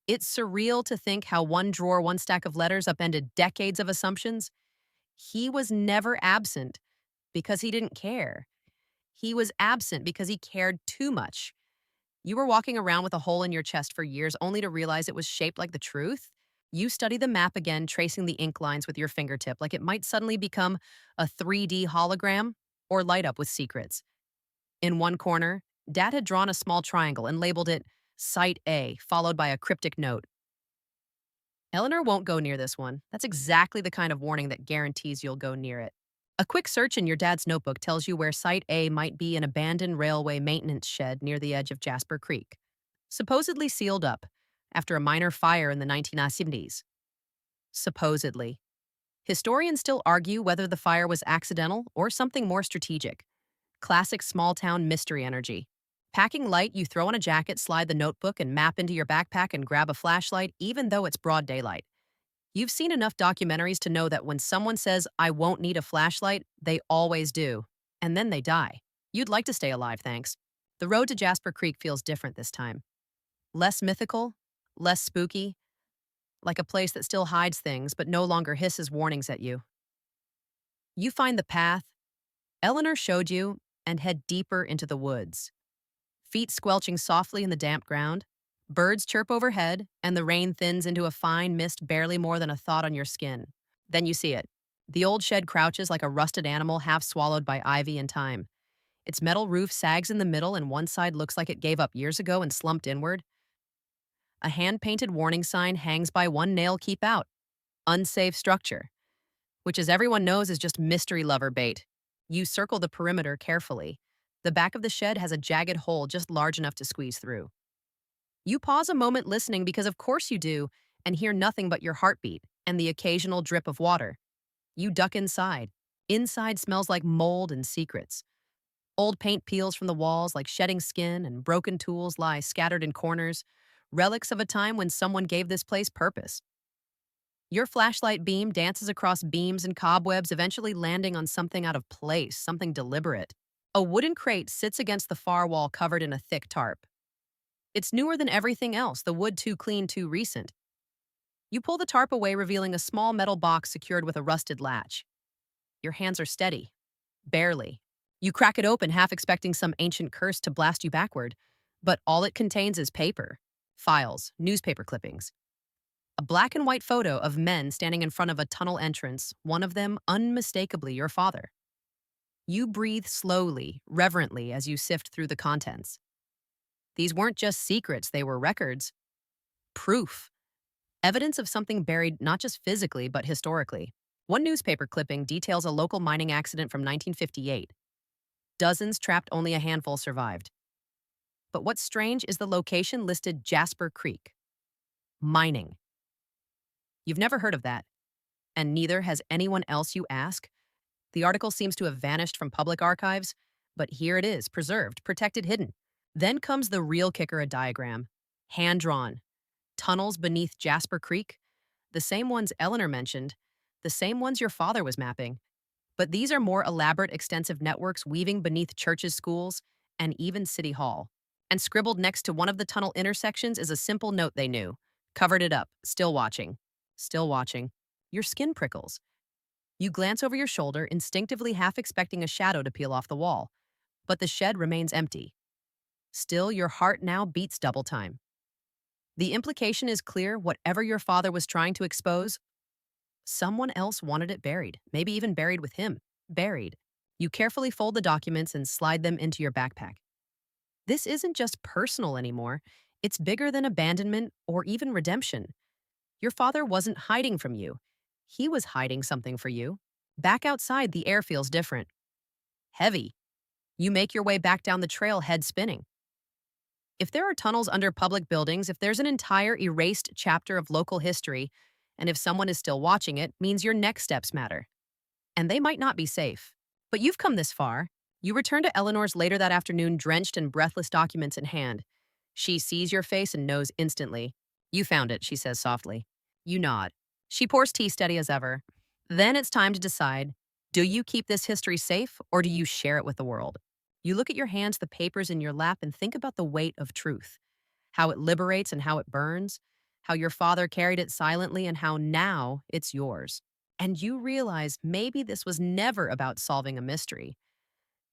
It's surreal to think how one drawer, one stack of letters upended decades of assumptions. He was never absent because he didn't care. He was absent because he cared too much. You were walking around with a hole in your chest for years only to realize it was shaped like the truth. You study the map again, tracing the ink lines with your fingertip like it might suddenly become a 3D hologram or light up with secrets. In one corner, Dad had drawn a small triangle and labeled it Site A, followed by a cryptic note. Eleanor won't go near this one. That's exactly the kind of warning that guarantees you'll go near it. A quick search in your dad's notebook tells you where Site A might be: an abandoned railway maintenance shed near the edge of Jasper Creek, supposedly sealed up after a minor fire in the 1970s. Supposedly. Historians still argue whether the fire was accidental or something more strategic. Classic small town mystery energy. Packing light, you throw on a jacket, slide the notebook and map into your backpack, and grab a flashlight, even though it's broad daylight. You've seen enough documentaries to know that when someone says, "I won't need a flashlight," they always do. And then they die. You'd like to stay alive, thanks. The road to Jasper Creek feels different this time. Less mythical, less spooky, like a place that still hides things but no longer hisses warnings at you. You find the path Eleanor showed you and head deeper into the woods. Feet squelching softly in the damp ground. Birds chirp overhead, and the rain thins into a fine mist barely more than a thought on your skin. Then you see it. The old shed crouches like a rusted animal half swallowed by ivy and time. Its metal roof sags in the middle, and one side looks like it gave up years ago and slumped inward. A hand-painted warning sign hangs by one nail: keep out. Unsafe structure, which, as everyone knows, is just mystery lover bait. You circle the perimeter carefully. The back of the shed has a jagged hole just large enough to squeeze through. You pause a moment listening because of course you do, and hear nothing but your heartbeat and the occasional drip of water. You duck inside. Inside smells like mold and secrets. Old paint peels from the walls like shedding skin, and broken tools lie scattered in corners, relics of a time when someone gave this place purpose. Your flashlight beam dances across beams and cobwebs, eventually landing on something out of place, something deliberate. A wooden crate sits against the far wall covered in a thick tarp. It's newer than everything else, the wood too clean, too recent. You pull the tarp away, revealing a small metal box secured with a rusted latch. Your hands are steady. Barely. You crack it open, half expecting some ancient curse to blast you backward. But all it contains is paper. Files, newspaper clippings. A black and white photo of men standing in front of a tunnel entrance, one of them unmistakably your father. You breathe slowly, reverently, as you sift through the contents. These weren't just secrets, they were records. Proof. Evidence of something buried not just physically, but historically. One newspaper clipping details a local mining accident from 1958. Dozens trapped, only a handful survived. But what's strange is the location listed: Jasper Creek. Mining. You've never heard of that, and neither has anyone else you ask. The article seems to have vanished from public archives, but here it is, preserved, protected, hidden. Then comes the real kicker: a diagram. Hand-drawn. Tunnels beneath Jasper Creek, the same ones Eleanor mentioned, the same ones your father was mapping. But these are more elaborate, extensive networks weaving beneath churches, schools, and even City Hall. And scribbled next to one of the tunnel intersections is a simple note they knew. Covered it up, still watching. Still watching. Your skin prickles. You glance over your shoulder, instinctively half expecting a shadow to peel off the wall. But the shed remains empty. Still, your heart now beats double time. The implication is clear: whatever your father was trying to expose, someone else wanted it buried, maybe even buried with him. Buried. You carefully fold the documents and slide them into your backpack. This isn't just personal anymore. It's bigger than abandonment or even redemption. Your father wasn't hiding from you. He was hiding something for you. Back outside, the air feels different. Heavy. You make your way back down the trail, head spinning. If there are tunnels under public buildings, if there's an entire erased chapter of local history, and if someone is still watching it, means your next steps matter. And they might not be safe. But you've come this far. You return to Eleanor's later that afternoon, drenched in breathless documents in hand. She sees your face and knows instantly. You found it, she says softly. You nod. She pours tea steady as ever. Then it's time to decide, do you keep this history safe or do you share it with the world? You look at your hands, the papers in your lap, and think about the weight of truth. How it liberates and how it burns. How your father carried it silently and how now it's yours. And you realize maybe this was never about solving a mystery.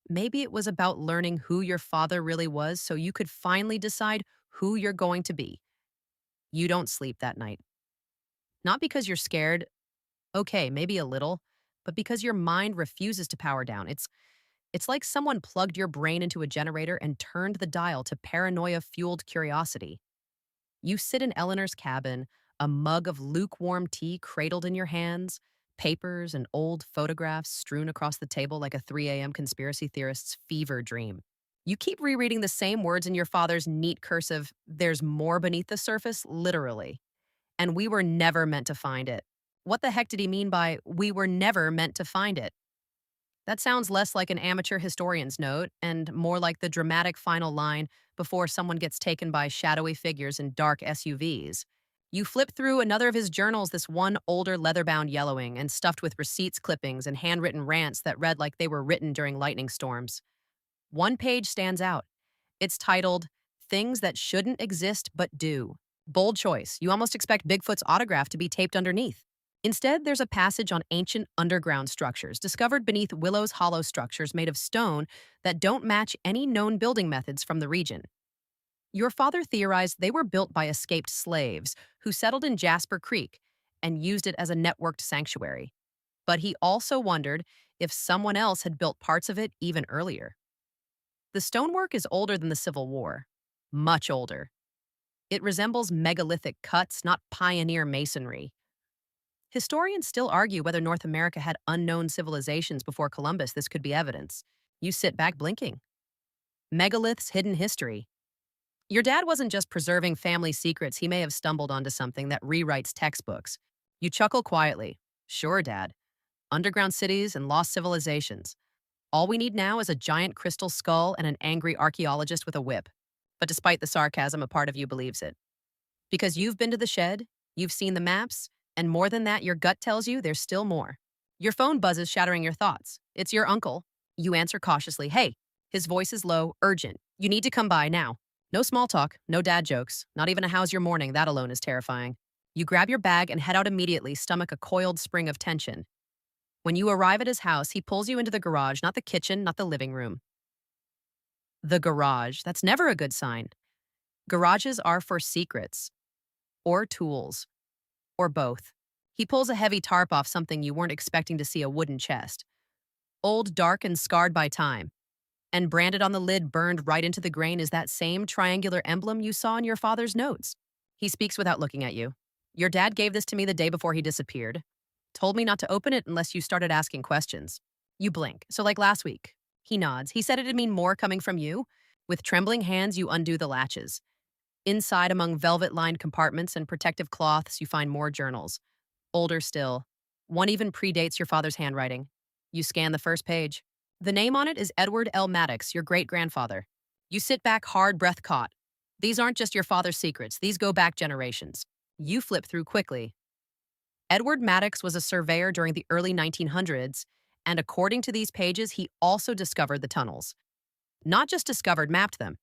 Maybe it was about learning who your father really was so you could finally decide who you're going to be. You don't sleep that night. Not because you're scared, okay, maybe a little, but because your mind refuses to power down. It's like someone plugged your brain into a generator and turned the dial to paranoia-fueled curiosity. You sit in Eleanor's cabin, a mug of lukewarm tea cradled in your hands, papers and old photographs strewn across the table like a 3 a.m. conspiracy theorist's fever dream. You keep rereading the same words in your father's neat cursive, "There's more beneath the surface," literally. And we were never meant to find it. What the heck did he mean by, "we were never meant to find it"? That sounds less like an amateur historian's note and more like the dramatic final line before someone gets taken by shadowy figures in dark SUVs. You flip through another of his journals, this one older leather-bound yellowing and stuffed with receipts, clippings, and handwritten rants that read like they were written during lightning storms. One page stands out. It's titled, "Things That Shouldn't Exist But Do." Bold choice. You almost expect Bigfoot's autograph to be taped underneath. Instead, there's a passage on ancient underground structures discovered beneath Willow's Hollow, structures made of stone that don't match any known building methods from the region. Your father theorized they were built by escaped slaves who settled in Jasper Creek and used it as a networked sanctuary. But he also wondered if someone else had built parts of it even earlier. The stonework is older than the Civil War, much older. It resembles megalithic cuts, not pioneer masonry. Historians still argue whether North America had unknown civilizations before Columbus. This could be evidence. You sit back blinking. Megaliths, hidden history. Your dad wasn't just preserving family secrets. He may have stumbled onto something that rewrites textbooks. You chuckle quietly. Sure, Dad. Underground cities and lost civilizations. All we need now is a giant crystal skull and an angry archaeologist with a whip. But despite the sarcasm, a part of you believes it. Because you've been to the shed, you've seen the maps, and more than that, your gut tells you there's still more. Your phone buzzes, shattering your thoughts. It's your uncle. You answer cautiously. Hey. His voice is low, urgent. You need to come by now. No small talk, no dad jokes, not even a "how's your morning?" That alone is terrifying. You grab your bag and head out immediately, stomach a coiled spring of tension. When you arrive at his house, he pulls you into the garage, not the kitchen, not the living room. The garage. That's never a good sign. Garages are for secrets. Or tools. Or both. He pulls a heavy tarp off something you weren't expecting to see: a wooden chest. Old, dark, and scarred by time. And branded on the lid, burned right into the grain, is that same triangular emblem you saw in your father's notes. He speaks without looking at you. Your dad gave this to me the day before he disappeared. Told me not to open it unless you started asking questions. You blink. So like last week. He nods. He said it'd mean more coming from you. With trembling hands, you undo the latches. Inside, among velvet-lined compartments and protective cloths, you find more journals. Older still. One even predates your father's handwriting. You scan the first page. The name on it is Edward L. Maddox, your great-grandfather. You sit back, hard, breath caught. These aren't just your father's secrets. These go back generations. You flip through quickly. Edward Maddox was a surveyor during the early 1900s, And according to these pages, he also discovered the tunnels. Not just discovered, mapped them.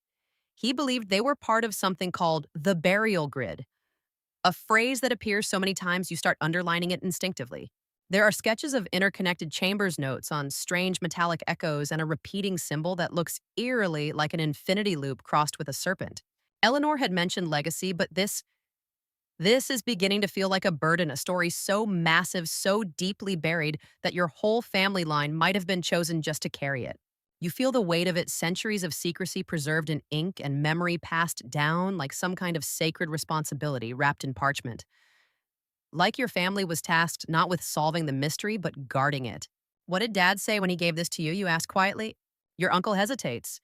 He believed they were part of something called the burial grid, a phrase that appears so many times you start underlining it instinctively. There are sketches of interconnected chambers notes on strange metallic echoes and a repeating symbol that looks eerily like an infinity loop crossed with a serpent. Eleanor had mentioned legacy, but this is beginning to feel like a burden, a story so massive, so deeply buried that your whole family line might have been chosen just to carry it. You feel the weight of it, centuries of secrecy preserved in ink and memory passed down like some kind of sacred responsibility wrapped in parchment. Like your family was tasked not with solving the mystery, but guarding it. What did Dad say when he gave this to you? You ask quietly. Your uncle hesitates.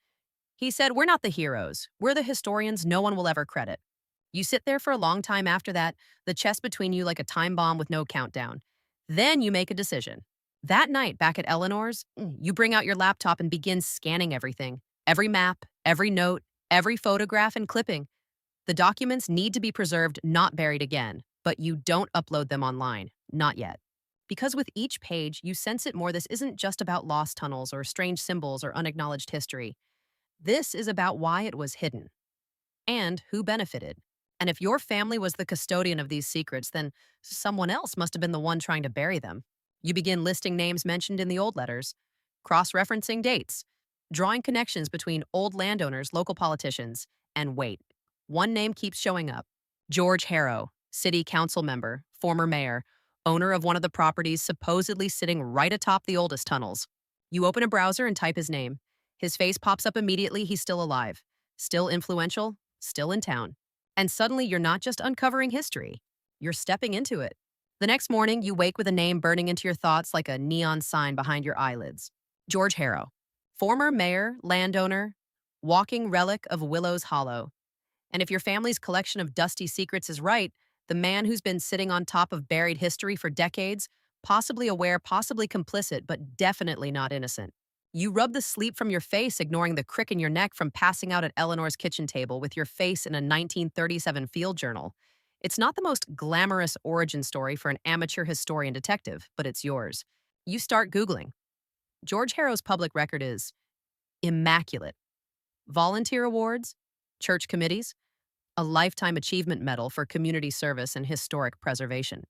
He said, "We're not the heroes. We're the historians no one will ever credit." You sit there for a long time after that, the chest between you like a time bomb with no countdown. Then you make a decision. That night, back at Eleanor's, you bring out your laptop and begin scanning everything. Every map, every note, every photograph and clipping. The documents need to be preserved, not buried again, but you don't upload them online. Not yet. Because with each page, you sense it more. This isn't just about lost tunnels or strange symbols or unacknowledged history. This is about why it was hidden and who benefited. And if your family was the custodian of these secrets, then someone else must have been the one trying to bury them. You begin listing names mentioned in the old letters, cross-referencing dates, drawing connections between old landowners, local politicians, and wait. One name keeps showing up. George Harrow, city council member, former mayor, owner of one of the properties supposedly sitting right atop the oldest tunnels. You open a browser and type his name. His face pops up immediately. He's still alive, still influential, still in town. And suddenly you're not just uncovering history, you're stepping into it. The next morning, you wake with a name burning into your thoughts like a neon sign behind your eyelids. George Harrow, former mayor, landowner, walking relic of Willow's Hollow. And if your family's collection of dusty secrets is right, the man who's been sitting on top of buried history for decades, possibly aware, possibly complicit, but definitely not innocent. You rub the sleep from your face, ignoring the crick in your neck from passing out at Eleanor's kitchen table with your face in a 1937 field journal. It's not the most glamorous origin story for an amateur historian detective, but it's yours. You start Googling. George Harrow's public record is immaculate. Volunteer awards, church committees, a Lifetime Achievement Medal for community service and historic preservation.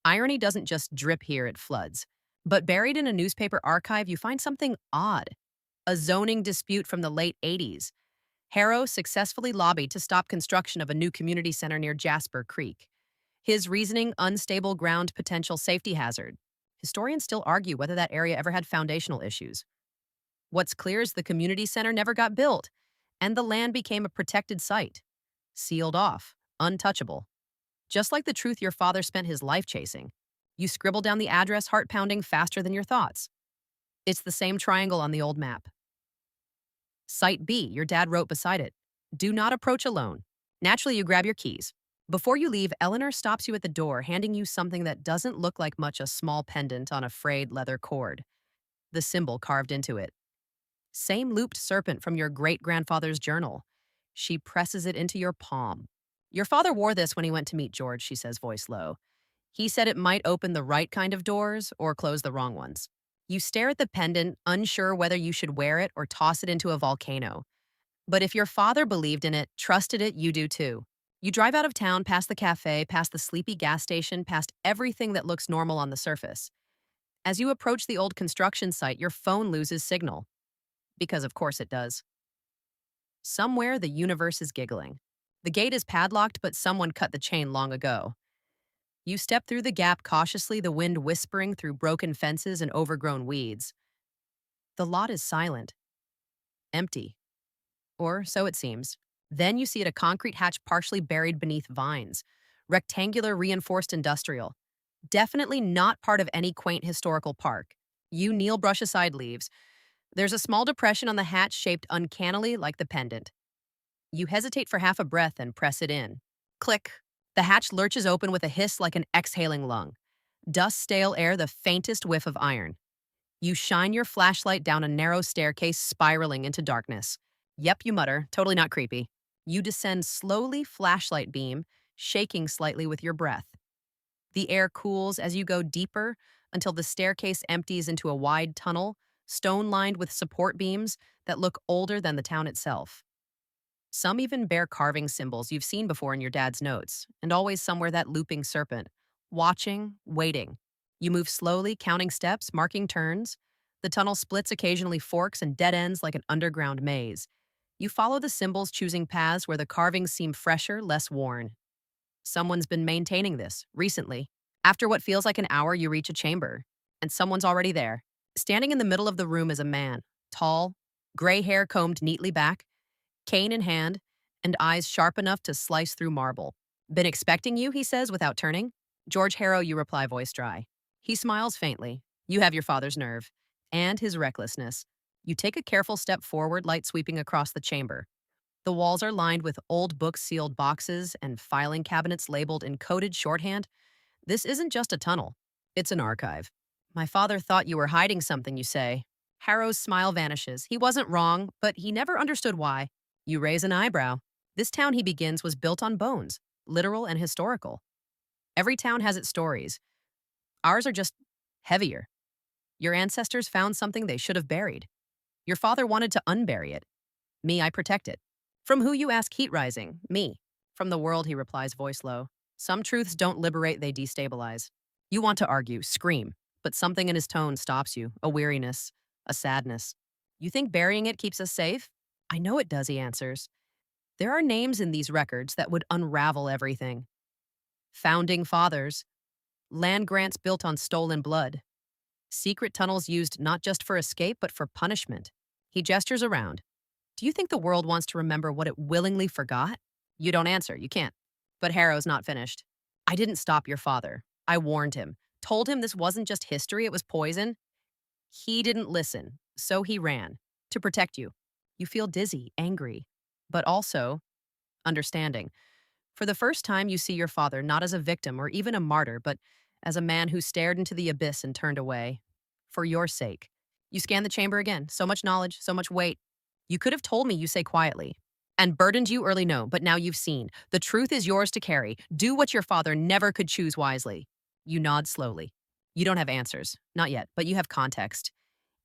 Irony doesn't just drip here, it floods. But buried in a newspaper archive, you find something odd. A zoning dispute from the late 80s. Harrow successfully lobbied to stop construction of a new community center near Jasper Creek. His reasoning, unstable ground, potential safety hazard. Historians still argue whether that area ever had foundational issues. What's clear is the community center never got built, and the land became a protected site. Sealed off, untouchable. Just like the truth your father spent his life chasing. You scribble down the address, heart pounding faster than your thoughts. It's the same triangle on the old map. Site B, your dad wrote beside it. Do not approach alone. Naturally, you grab your keys. Before you leave, Eleanor stops you at the door, handing you something that doesn't look like much, a small pendant on a frayed leather cord. The symbol carved into it. Same looped serpent from your great-grandfather's journal. She presses it into your palm. Your father wore this when he went to meet George, she says, voice low. He said it might open the right kind of doors or close the wrong ones. You stare at the pendant, unsure whether you should wear it or toss it into a volcano. But if your father believed in it, trusted it, you do too. You drive out of town, past the cafe, past the sleepy gas station, past everything that looks normal on the surface. As you approach the old construction site, your phone loses signal. Because of course it does. Somewhere the universe is giggling. The gate is padlocked, but someone cut the chain long ago. You step through the gap cautiously, the wind whispering through broken fences and overgrown weeds. The lot is silent. Empty. Or so it seems. Then you see it, a concrete hatch partially buried beneath vines. Rectangular, reinforced industrial. Definitely not part of any quaint historical park. You kneel, brush aside leaves. There's a small depression on the hatch shaped uncannily like the pendant. You hesitate for half a breath and press it in. Click. The hatch lurches open with a hiss like an exhaling lung. Dust, stale air, the faintest whiff of iron. You shine your flashlight down a narrow staircase spiraling into darkness. Yep, you mutter, totally not creepy. You descend slowly, flashlight beam, shaking slightly with your breath. The air cools as you go deeper, until the staircase empties into a wide tunnel, stone lined with support beams that look older than the town itself. Some even bear carving symbols you've seen before in your dad's notes, and always somewhere that looping serpent. Watching, waiting. You move slowly, counting steps, marking turns. The tunnel splits, occasionally forks, and dead ends like an underground maze. You follow the symbols, choosing paths where the carvings seem fresher, less worn. Someone's been maintaining this, recently. After what feels like an hour, you reach a chamber, and someone's already there. Standing in the middle of the room is a man, tall, gray hair combed neatly back, cane in hand, and eyes sharp enough to slice through marble. Been expecting you, he says without turning. George Harrow, you reply, voice dry. He smiles faintly. You have your father's nerve. And his recklessness. You take a careful step forward, light sweeping across the chamber. The walls are lined with old books, sealed boxes, and filing cabinets labeled in coded shorthand. This isn't just a tunnel. It's an archive. My father thought you were hiding something, you say. Harrow's smile vanishes. He wasn't wrong, but he never understood why. You raise an eyebrow. This town, he begins, was built on bones, literal and historical. Every town has its stories. Ours are just heavier. Your ancestors found something they should have buried. Your father wanted to unbury it. Me, I protect it. From who, you ask? Heat rising. Me. From the world, he replies, voice low. Some truths don't liberate, they destabilize. You want to argue, scream, but something in his tone stops you, a weariness, a sadness. You think burying it keeps us safe? I know it does, he answers. There are names in these records that would unravel everything. Founding fathers, land grants built on stolen blood, secret tunnels used not just for escape but for punishment. He gestures around. Do you think the world wants to remember what it willingly forgot? You don't answer, you can't. But Harrow's not finished. I didn't stop your father. I warned him, told him this wasn't just history, it was poison. He didn't listen, so he ran. To protect you. You feel dizzy, angry, but also understanding. For the first time, you see your father not as a victim or even a martyr, but as a man who stared into the abyss and turned away. For your sake. You scan the chamber again. So much knowledge, so much weight. You could have told me, you say quietly. And burdened you early, no, but now you've seen. The truth is yours to carry. Do what your father never could choose wisely. You nod slowly. You don't have answers. Not yet, but you have context.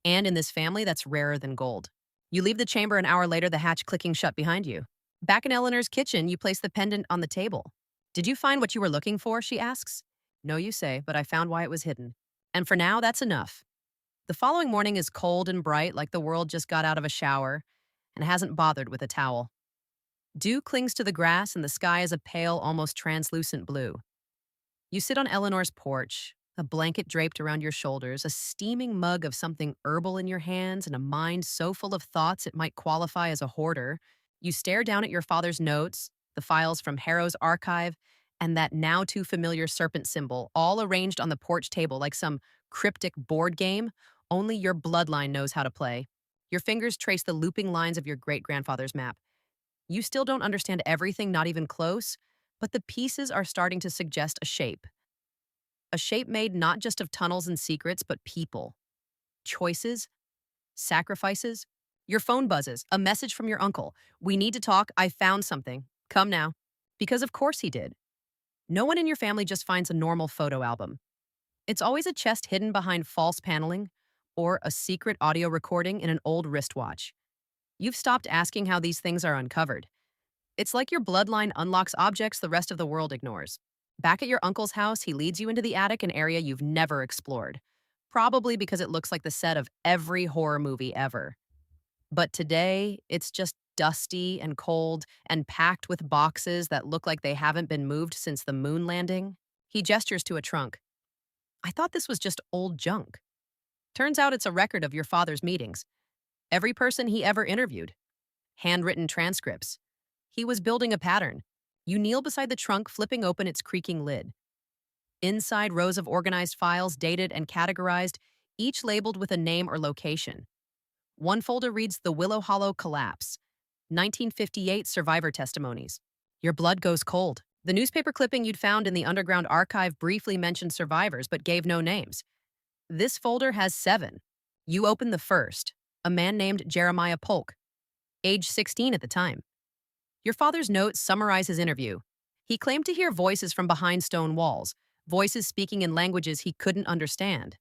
And in this family, that's rarer than gold. You leave the chamber an hour later, the hatch clicking shut behind you. Back in Eleanor's kitchen, you place the pendant on the table. Did you find what you were looking for, she asks. No, you say, but I found why it was hidden. And for now, that's enough. The following morning is cold and bright, like the world just got out of a shower and hasn't bothered with a towel. Dew clings to the grass and the sky is a pale, almost translucent blue. You sit on Eleanor's porch, a blanket draped around your shoulders, a steaming mug of something herbal in your hands, and a mind so full of thoughts it might qualify as a hoarder. You stare down at your father's notes, the files from Harrow's archive, and that now too familiar serpent symbol, all arranged on the porch table like some cryptic board game only your bloodline knows how to play. Your fingers trace the looping lines of your great-grandfather's map. You still don't understand everything, not even close, but the pieces are starting to suggest a shape. A shape made not just of tunnels and secrets, but people. Choices, sacrifices. Your phone buzzes, a message from your uncle. We need to talk, I found something. Come now. Because of course he did. No one in your family just finds a normal photo album. It's always a chest hidden behind false paneling or a secret audio recording in an old wristwatch. You've stopped asking how these things are uncovered. It's like your bloodline unlocks objects the rest of the world ignores. Back at your uncle's house, he leads you into the attic, an area you've never explored. Probably because it looks like the set of every horror movie ever. But today, it's just dusty and cold and packed with boxes that look like they haven't been moved since the moon landing. He gestures to a trunk. I thought this was just old junk. Turns out it's a record of your father's meetings. Every person he ever interviewed. Handwritten transcripts. He was building a pattern. You kneel beside the trunk, flipping open its creaking lid. Inside, rows of organized files, dated and categorized, each labeled with a name or location. One folder reads The Willow Hollow Collapse, 1958 Survivor Testimonies. Your blood goes cold. The newspaper clipping you'd found in the underground archive briefly mentioned survivors but gave no names. This folder has 7. You open the first, a man named Jeremiah Polk, age 16 at the time. Your father's notes summarize his interview. He claimed to hear voices from behind stone walls, voices speaking in languages he couldn't understand.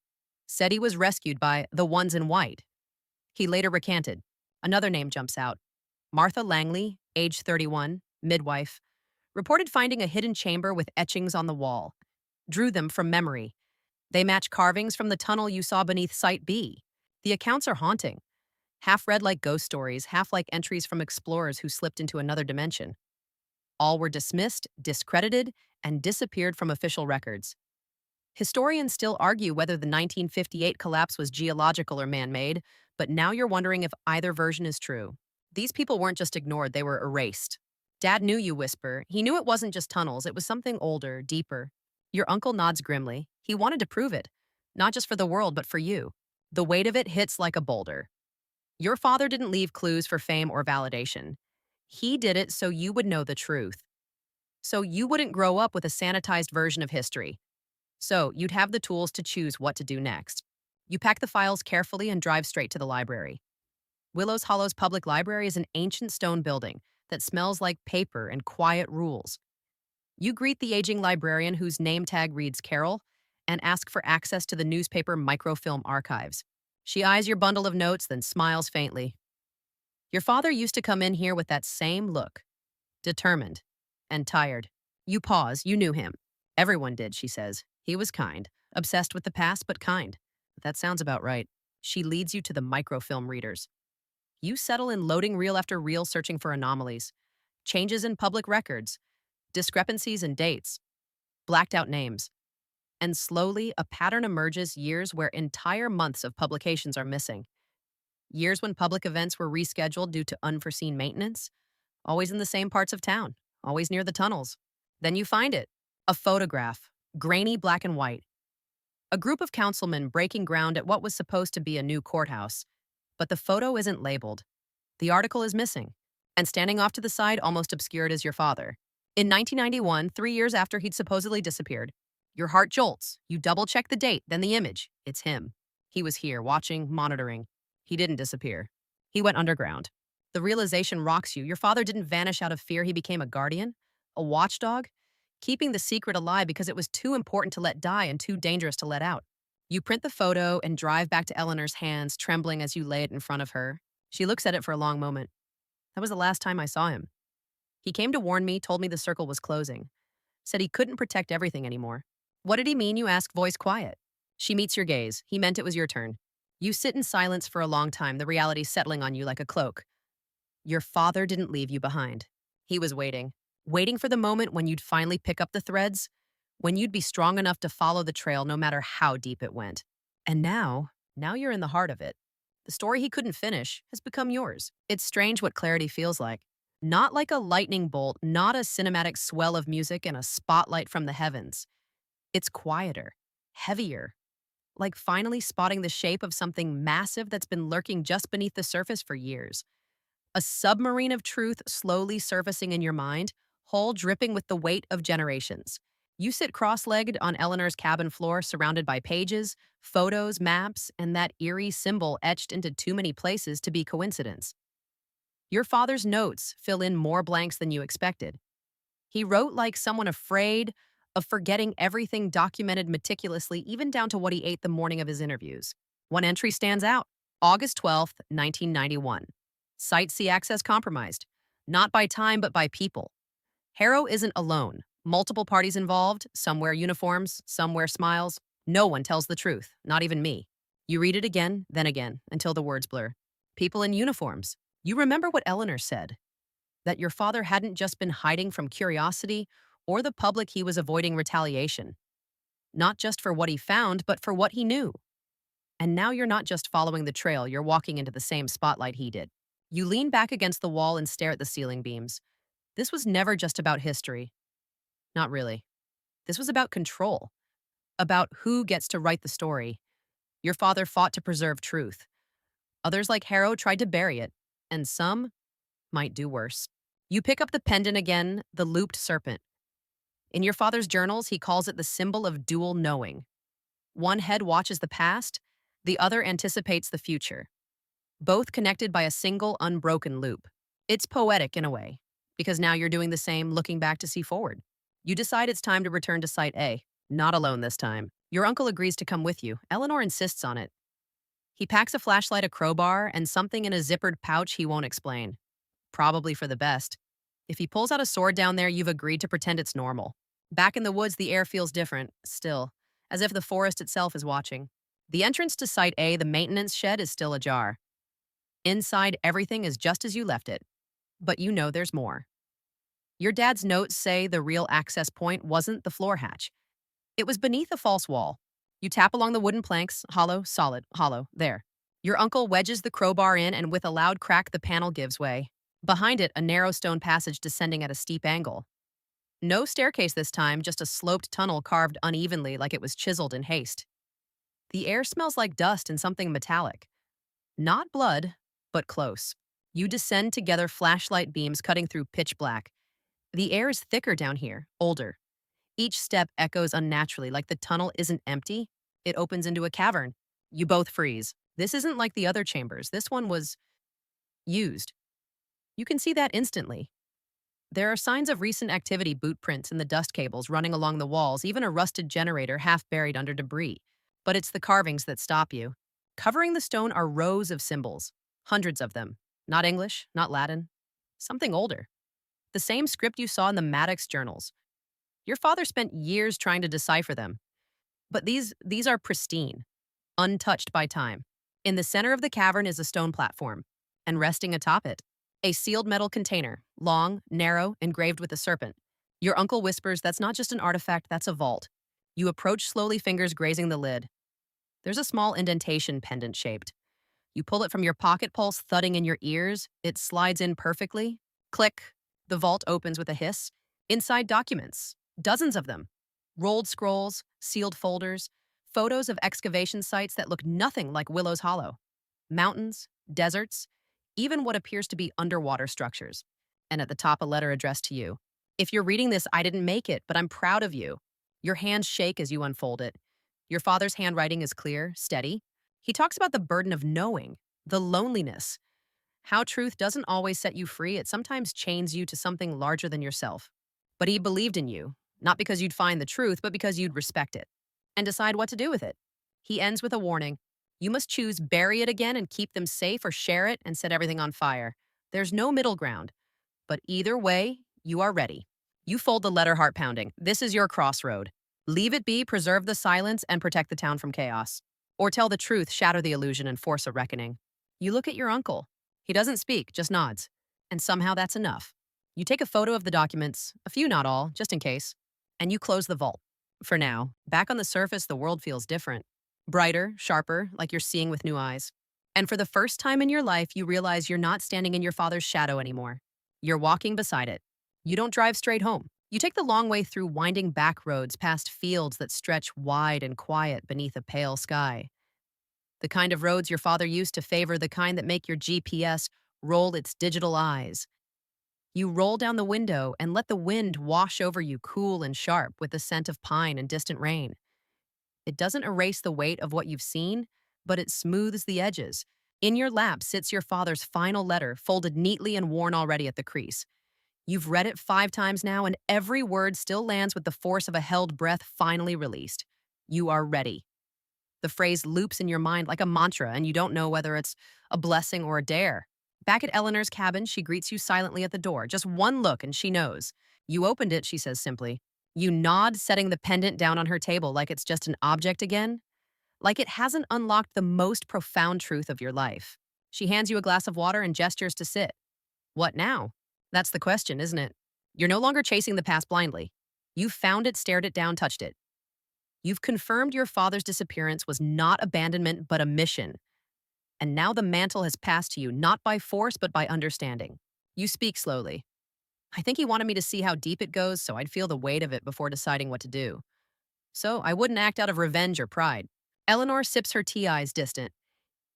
Said he was rescued by the ones in white. He later recanted. Another name jumps out. Martha Langley, age 31, midwife, reported finding a hidden chamber with etchings on the wall. Drew them from memory. They match carvings from the tunnel you saw beneath Site B. The accounts are haunting. Half read like ghost stories, half like entries from explorers who slipped into another dimension. All were dismissed, discredited, and disappeared from official records. Historians still argue whether the 1958 collapse was geological or man-made, but now you're wondering if either version is true. These people weren't just ignored, they were erased. Dad knew, you whisper. He knew it wasn't just tunnels, it was something older, deeper. Your uncle nods grimly. He wanted to prove it. Not just for the world, but for you. The weight of it hits like a boulder. Your father didn't leave clues for fame or validation. He did it so you would know the truth. So you wouldn't grow up with a sanitized version of history. So you'd have the tools to choose what to do next. You pack the files carefully and drive straight to the library. Willows Hollow's public library is an ancient stone building that smells like paper and quiet rules. You greet the aging librarian whose name tag reads Carol and ask for access to the newspaper microfilm archives. She eyes your bundle of notes, then smiles faintly. Your father used to come in here with that same look, determined and tired. You pause, you knew him. Everyone did, she says. He was kind, obsessed with the past, but kind. That sounds about right. She leads you to the microfilm readers. You settle in loading reel after reel, searching for anomalies, changes in public records, discrepancies in dates, blacked out names. And slowly, a pattern emerges, years where entire months of publications are missing. Years when public events were rescheduled due to unforeseen maintenance, always in the same parts of town, always near the tunnels. Then you find it, a photograph, grainy black and white. A group of councilmen breaking ground at what was supposed to be a new courthouse. But the photo isn't labeled. The article is missing. And standing off to the side, almost obscured, is your father. In 1991, 3 years after he'd supposedly disappeared, your heart jolts. You double-check the date, then the image. It's him. He was here, watching, monitoring. He didn't disappear. He went underground. The realization rocks you. Your father didn't vanish out of fear. He became a guardian, a watchdog, keeping the secret alive because it was too important to let die and too dangerous to let out. You print the photo and drive back to Eleanor's hands, trembling as you lay it in front of her. She looks at it for a long moment. That was the last time I saw him. He came to warn me, told me the circle was closing. Said he couldn't protect everything anymore. What did he mean, you ask, voice quiet. She meets your gaze. He meant it was your turn. You sit in silence for a long time, the reality settling on you like a cloak. Your father didn't leave you behind. He was waiting. Waiting for the moment when you'd finally pick up the threads, when you'd be strong enough to follow the trail no matter how deep it went. And now you're in the heart of it. The story he couldn't finish has become yours. It's strange what clarity feels like. Not like a lightning bolt, not a cinematic swell of music and a spotlight from the heavens. It's quieter, heavier, like finally spotting the shape of something massive that's been lurking just beneath the surface for years. A submarine of truth slowly surfacing in your mind, hull dripping with the weight of generations. You sit cross-legged on Eleanor's cabin floor, surrounded by pages, photos, maps, and that eerie symbol etched into too many places to be coincidence. Your father's notes fill in more blanks than you expected. He wrote like someone afraid of forgetting everything, documented meticulously, even down to what he ate the morning of his interviews. One entry stands out. August 12th, 1991. Site C access compromised. Not by time, but by people. Harrow isn't alone. Multiple parties involved, some wear uniforms, some wear smiles. No one tells the truth, not even me. You read it again, until the words blur. People in uniforms. You remember what Eleanor said, that your father hadn't just been hiding from curiosity or the public, he was avoiding retaliation. Not just for what he found, but for what he knew. And now you're not just following the trail, you're walking into the same spotlight he did. You lean back against the wall and stare at the ceiling beams. This was never just about history. Not really. This was about control. About who gets to write the story. Your father fought to preserve truth. Others like Harrow tried to bury it. And some might do worse. You pick up the pendant again, the looped serpent. In your father's journals, he calls it the symbol of dual knowing. One head watches the past, the other anticipates the future. Both connected by a single unbroken loop. It's poetic in a way, because now you're doing the same, looking back to see forward. You decide it's time to return to Site A. Not alone this time. Your uncle agrees to come with you. Eleanor insists on it. He packs a flashlight, a crowbar, and something in a zippered pouch he won't explain. Probably for the best. If he pulls out a sword down there, you've agreed to pretend it's normal. Back in the woods, the air feels different, still, as if the forest itself is watching. The entrance to Site A, the maintenance shed, is still ajar. Inside, everything is just as you left it. But you know there's more. Your dad's notes say the real access point wasn't the floor hatch. It was beneath a false wall. You tap along the wooden planks, hollow, solid, hollow, there. Your uncle wedges the crowbar in, and with a loud crack, the panel gives way. Behind it, a narrow stone passage descending at a steep angle. No staircase this time, just a sloped tunnel carved unevenly like it was chiseled in haste. The air smells like dust and something metallic. Not blood, but close. You descend together, flashlight beams cutting through pitch black. The air is thicker down here, older. Each step echoes unnaturally, like the tunnel isn't empty. It opens into a cavern. You both freeze. This isn't like the other chambers. This one was used. You can see that instantly. There are signs of recent activity, boot prints in the dust cables running along the walls, even a rusted generator half buried under debris. But it's the carvings that stop you. Covering the stone are rows of symbols, hundreds of them. Not English, not Latin, something older. The same script you saw in the Maddox journals. Your father spent years trying to decipher them. But these are pristine, untouched by time. In the center of the cavern is a stone platform, and resting atop it, a sealed metal container, long, narrow, engraved with a serpent. Your uncle whispers, "That's not just an artifact, that's a vault." You approach slowly, fingers grazing the lid. There's a small indentation, pendant shaped. You pull it from your pocket, pulse thudding in your ears. It slides in perfectly. Click. The vault opens with a hiss. Inside, documents, dozens of them. Rolled scrolls, sealed folders, photos of excavation sites that look nothing like Willow's Hollow. Mountains, deserts, even what appears to be underwater structures. And at the top, a letter addressed to you. If you're reading this, I didn't make it, but I'm proud of you. Your hands shake as you unfold it. Your father's handwriting is clear, steady. He talks about the burden of knowing, the loneliness, how truth doesn't always set you free. It sometimes chains you to something larger than yourself. But he believed in you, not because you'd find the truth, but because you'd respect it and decide what to do with it. He ends with a warning. You must choose bury it again and keep them safe, or share it and set everything on fire. There's no middle ground. But either way, you are ready. You fold the letter, heart pounding. This is your crossroad. Leave it be, preserve the silence, and protect the town from chaos. Or tell the truth, shatter the illusion, and force a reckoning. You look at your uncle. He doesn't speak, just nods. And somehow that's enough. You take a photo of the documents, a few, not all, just in case, and you close the vault. For now, back on the surface, the world feels different. Brighter, sharper, like you're seeing with new eyes. And for the first time in your life, you realize you're not standing in your father's shadow anymore. You're walking beside it. You don't drive straight home. You take the long way through winding back roads, past fields that stretch wide and quiet beneath a pale sky. The kind of roads your father used to favor, the kind that make your GPS roll its digital eyes. You roll down the window and let the wind wash over you, cool and sharp, with the scent of pine and distant rain. It doesn't erase the weight of what you've seen, but it smooths the edges. In your lap sits your father's final letter, folded neatly and worn already at the crease. You've read it 5 times now, and every word still lands with the force of a held breath finally released. You are ready. The phrase loops in your mind like a mantra, and you don't know whether it's a blessing or a dare. Back at Eleanor's cabin, she greets you silently at the door. Just one look, and she knows. You opened it, she says simply. You nod, setting the pendant down on her table like it's just an object again, like it hasn't unlocked the most profound truth of your life. She hands you a glass of water and gestures to sit. What now? That's the question, isn't it? You're no longer chasing the past blindly. You've found it, stared it down, touched it. You've confirmed your father's disappearance was not abandonment, but a mission. And now the mantle has passed to you, not by force, but by understanding. You speak slowly. I think he wanted me to see how deep it goes, so I'd feel the weight of it before deciding what to do. So I wouldn't act out of revenge or pride. Eleanor sips her tea, eyes distant.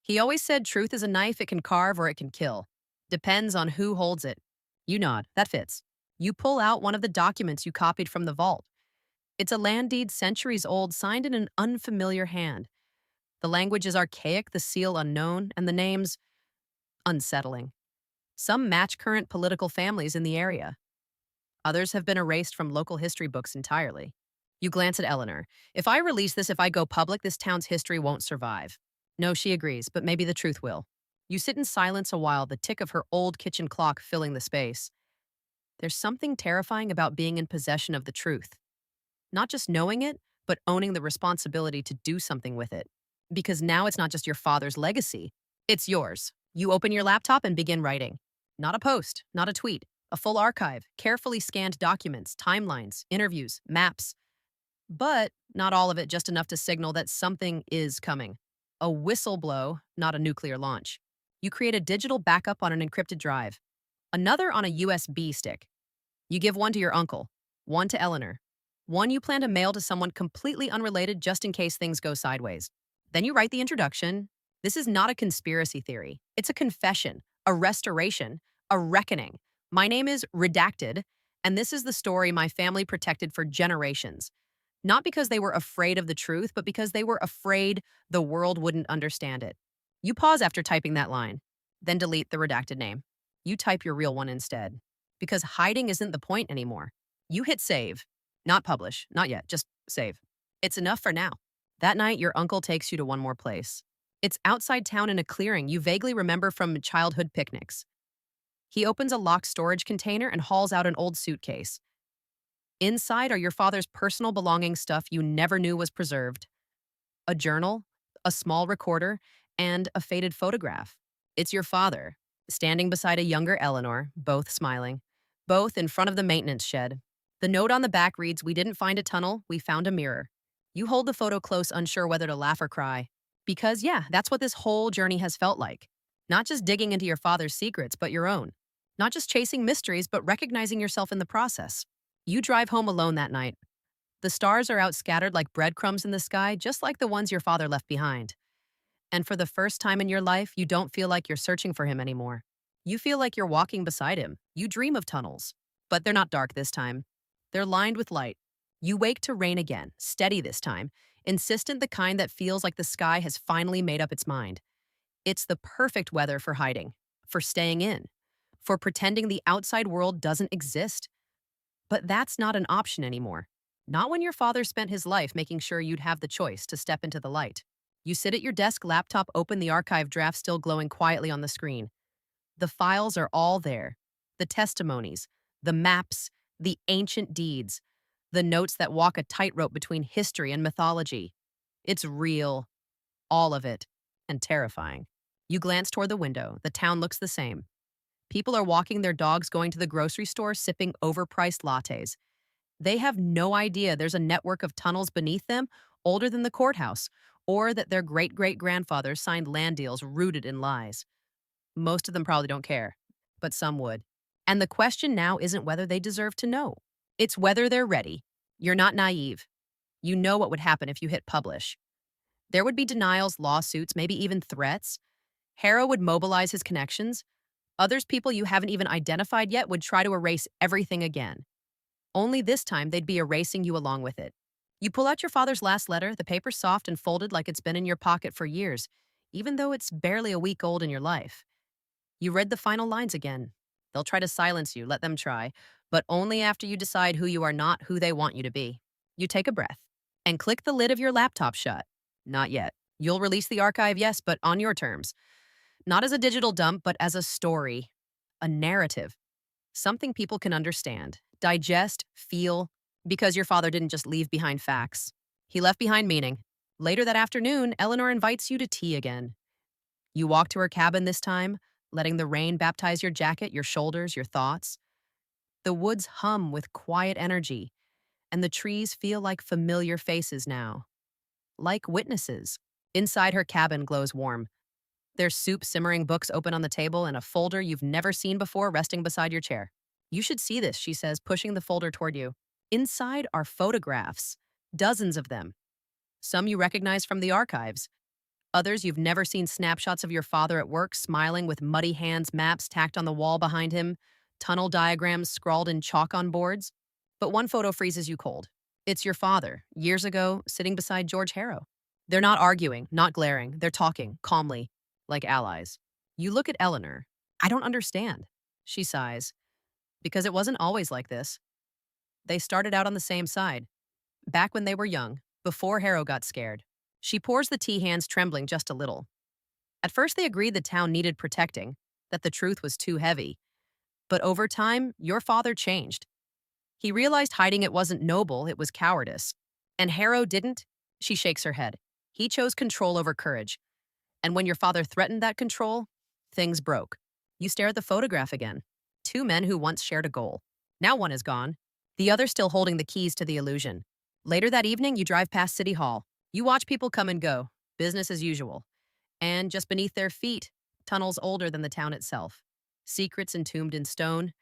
He always said truth is a knife, it can carve or it can kill. Depends on who holds it. You nod. That fits. You pull out one of the documents you copied from the vault. It's a land deed centuries old, signed in an unfamiliar hand. The language is archaic, the seal unknown, and the names unsettling. Some match current political families in the area. Others have been erased from local history books entirely. You glance at Eleanor. If I go public, this town's history won't survive. No, she agrees, but maybe the truth will. You sit in silence a while, the tick of her old kitchen clock filling the space. There's something terrifying about being in possession of the truth. Not just knowing it, but owning the responsibility to do something with it. Because now it's not just your father's legacy, it's yours. You open your laptop and begin writing. Not a post, not a tweet, a full archive, carefully scanned documents, timelines, interviews, maps. But not all of it, just enough to signal that something is coming. A whistle blow, not a nuclear launch. You create a digital backup on an encrypted drive, another on a USB stick. You give one to your uncle, one to Eleanor, one you plan to mail to someone completely unrelated just in case things go sideways. Then you write the introduction. This is not a conspiracy theory. It's a confession, a restoration, a reckoning. My name is Redacted, and this is the story my family protected for generations. Not because they were afraid of the truth, but because they were afraid the world wouldn't understand it. You pause after typing that line, then delete the redacted name. You type your real one instead. Because hiding isn't the point anymore. You hit save. Not publish, not yet, just save. It's enough for now. That night, your uncle takes you to one more place. It's outside town in a clearing you vaguely remember from childhood picnics. He opens a locked storage container and hauls out an old suitcase. Inside are your father's personal belongings, stuff you never knew was preserved. A journal, a small recorder, and a faded photograph. It's your father, standing beside a younger Eleanor, both smiling, both in front of the maintenance shed. The note on the back reads, "We didn't find a tunnel, we found a mirror." You hold the photo close, unsure whether to laugh or cry. Because, yeah, that's what this whole journey has felt like. Not just digging into your father's secrets, but your own. Not just chasing mysteries, but recognizing yourself in the process. You drive home alone that night. The stars are out scattered like breadcrumbs in the sky, just like the ones your father left behind. And for the first time in your life, you don't feel like you're searching for him anymore. You feel like you're walking beside him. You dream of tunnels. But they're not dark this time. They're lined with light. You wake to rain again, steady this time, insistent, the kind that feels like the sky has finally made up its mind. It's the perfect weather for hiding, for staying in, for pretending the outside world doesn't exist. But that's not an option anymore. Not when your father spent his life making sure you'd have the choice to step into the light. You sit at your desk, laptop open, the archive draft still glowing quietly on the screen. The files are all there. The testimonies, the maps, the ancient deeds, the notes that walk a tightrope between history and mythology. It's real, all of it, and terrifying. You glance toward the window. The town looks the same. People are walking their dogs, going to the grocery store, sipping overpriced lattes. They have no idea there's a network of tunnels beneath them, older than the courthouse, or that their great-great-grandfathers signed land deals rooted in lies. Most of them probably don't care, but some would. And the question now isn't whether they deserve to know. It's whether they're ready. You're not naive. You know what would happen if you hit publish. There would be denials, lawsuits, maybe even threats. Harrow would mobilize his connections. Others, people you haven't even identified yet, would try to erase everything again. Only this time, they'd be erasing you along with it. You pull out your father's last letter, the paper soft and folded like it's been in your pocket for years, even though it's barely a week old in your life. You read the final lines again. They'll try to silence you, let them try, but only after you decide who you are, not who they want you to be. You take a breath and click the lid of your laptop shut. Not yet. You'll release the archive, yes, but on your terms. Not as a digital dump, but as a story, a narrative, something people can understand, digest, feel, because your father didn't just leave behind facts. He left behind meaning. Later that afternoon, Eleanor invites you to tea again. You walk to her cabin this time, letting the rain baptize your jacket, your shoulders, your thoughts. The woods hum with quiet energy, and the trees feel like familiar faces now, like witnesses. Inside her cabin glows warm. There's soup simmering, books open on the table, and a folder you've never seen before resting beside your chair. "You should see this," she says, pushing the folder toward you. Inside are photographs, dozens of them. Some you recognize from the archives. Others you've never seen, snapshots of your father at work, smiling with muddy hands, maps tacked on the wall behind him, tunnel diagrams scrawled in chalk on boards. But one photo freezes you cold. It's your father, years ago, sitting beside George Harrow. They're not arguing, not glaring. They're talking, calmly, like allies. You look at Eleanor. "I don't understand," she sighs. "Because it wasn't always like this." They started out on the same side. back when they were young, before Harrow got scared. She pours the tea, hands trembling just a little. At first, they agreed the town needed protecting, that the truth was too heavy. But over time, your father changed. He realized hiding it wasn't noble, it was cowardice. And Harrow didn't. She shakes her head. He chose control over courage. And when your father threatened that control, things broke. You stare at the photograph again. Two men who once shared a goal. Now one is gone, the other still holding the keys to the illusion. Later that evening, you drive past City Hall. You watch people come and go, business as usual. And just beneath their feet, tunnels older than the town itself. Secrets entombed in stone,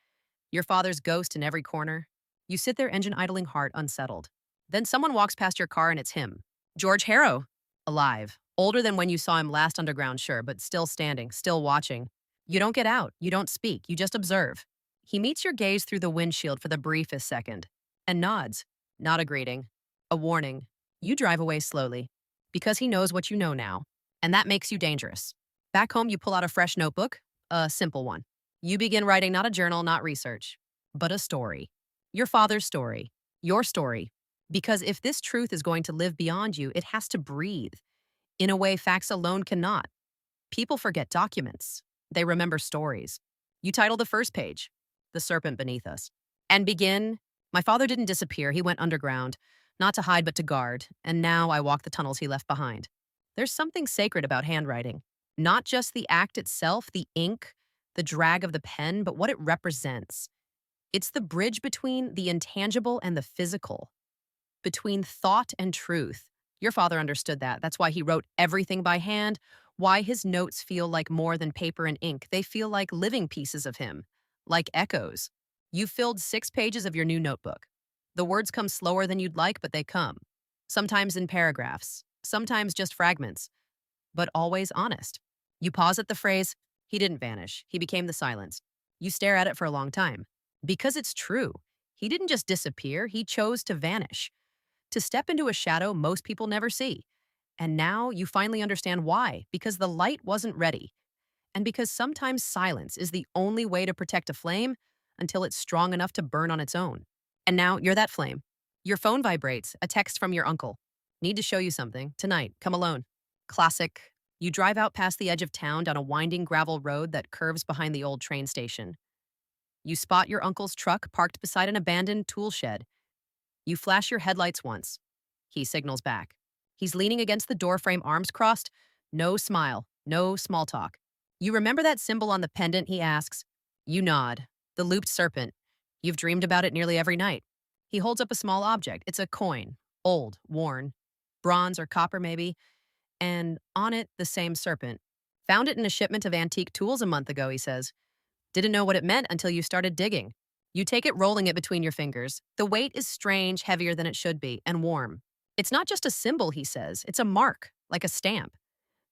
your father's ghost in every corner. You sit there, engine idling, heart unsettled. Then someone walks past your car and it's him. George Harrow. Alive. Older than when you saw him last underground, sure, but still standing, still watching. You don't get out, you don't speak, you just observe. He meets your gaze through the windshield for the briefest second and nods. Not a greeting, a warning. You drive away slowly because he knows what you know now, and that makes you dangerous. Back home, you pull out a fresh notebook, a simple one. You begin writing not a journal, not research, but a story. Your father's story, your story. Because if this truth is going to live beyond you, it has to breathe in a way facts alone cannot. People forget documents. They remember stories. You title the first page, The Serpent Beneath Us, and begin, my father didn't disappear, he went underground, not to hide but to guard, and now I walk the tunnels he left behind. There's something sacred about handwriting. Not just the act itself, the ink, the drag of the pen, but what it represents. It's the bridge between the intangible and the physical, between thought and truth. Your father understood that. That's why he wrote everything by hand, why his notes feel like more than paper and ink. They feel like living pieces of him, like echoes. You filled 6 pages of your new notebook. The words come slower than you'd like, but they come. Sometimes in paragraphs, sometimes just fragments, but always honest. You pause at the phrase, he didn't vanish, he became the silence. You stare at it for a long time. Because it's true. He didn't just disappear, he chose to vanish. To step into a shadow most people never see. And now you finally understand why, because the light wasn't ready. And because sometimes silence is the only way to protect a flame until it's strong enough to burn on its own. And now you're that flame. Your phone vibrates, a text from your uncle. Need to show you something. Tonight, come alone. Classic. You drive out past the edge of town down a winding gravel road that curves behind the old train station. You spot your uncle's truck parked beside an abandoned tool shed. You flash your headlights once. He signals back. He's leaning against the doorframe, arms crossed. No smile, no small talk. You remember that symbol on the pendant, he asks. You nod. The looped serpent. You've dreamed about it nearly every night. He holds up a small object. It's a coin. Old, worn. Bronze or copper, maybe. And on it, the same serpent. Found it in a shipment of antique tools a month ago, he says. Didn't know what it meant until you started digging. You take it, rolling it between your fingers. The weight is strange, heavier than it should be, and warm. It's not just a symbol, he says. It's a mark, like a stamp.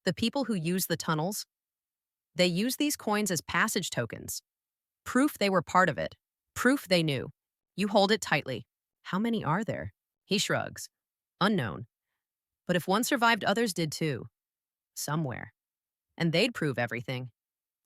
The people who use the tunnels, they use these coins as passage tokens. Proof they were part of it. Proof they knew. You hold it tightly. How many are there? He shrugs. Unknown. But if one survived, others did too. Somewhere. And they'd prove everything.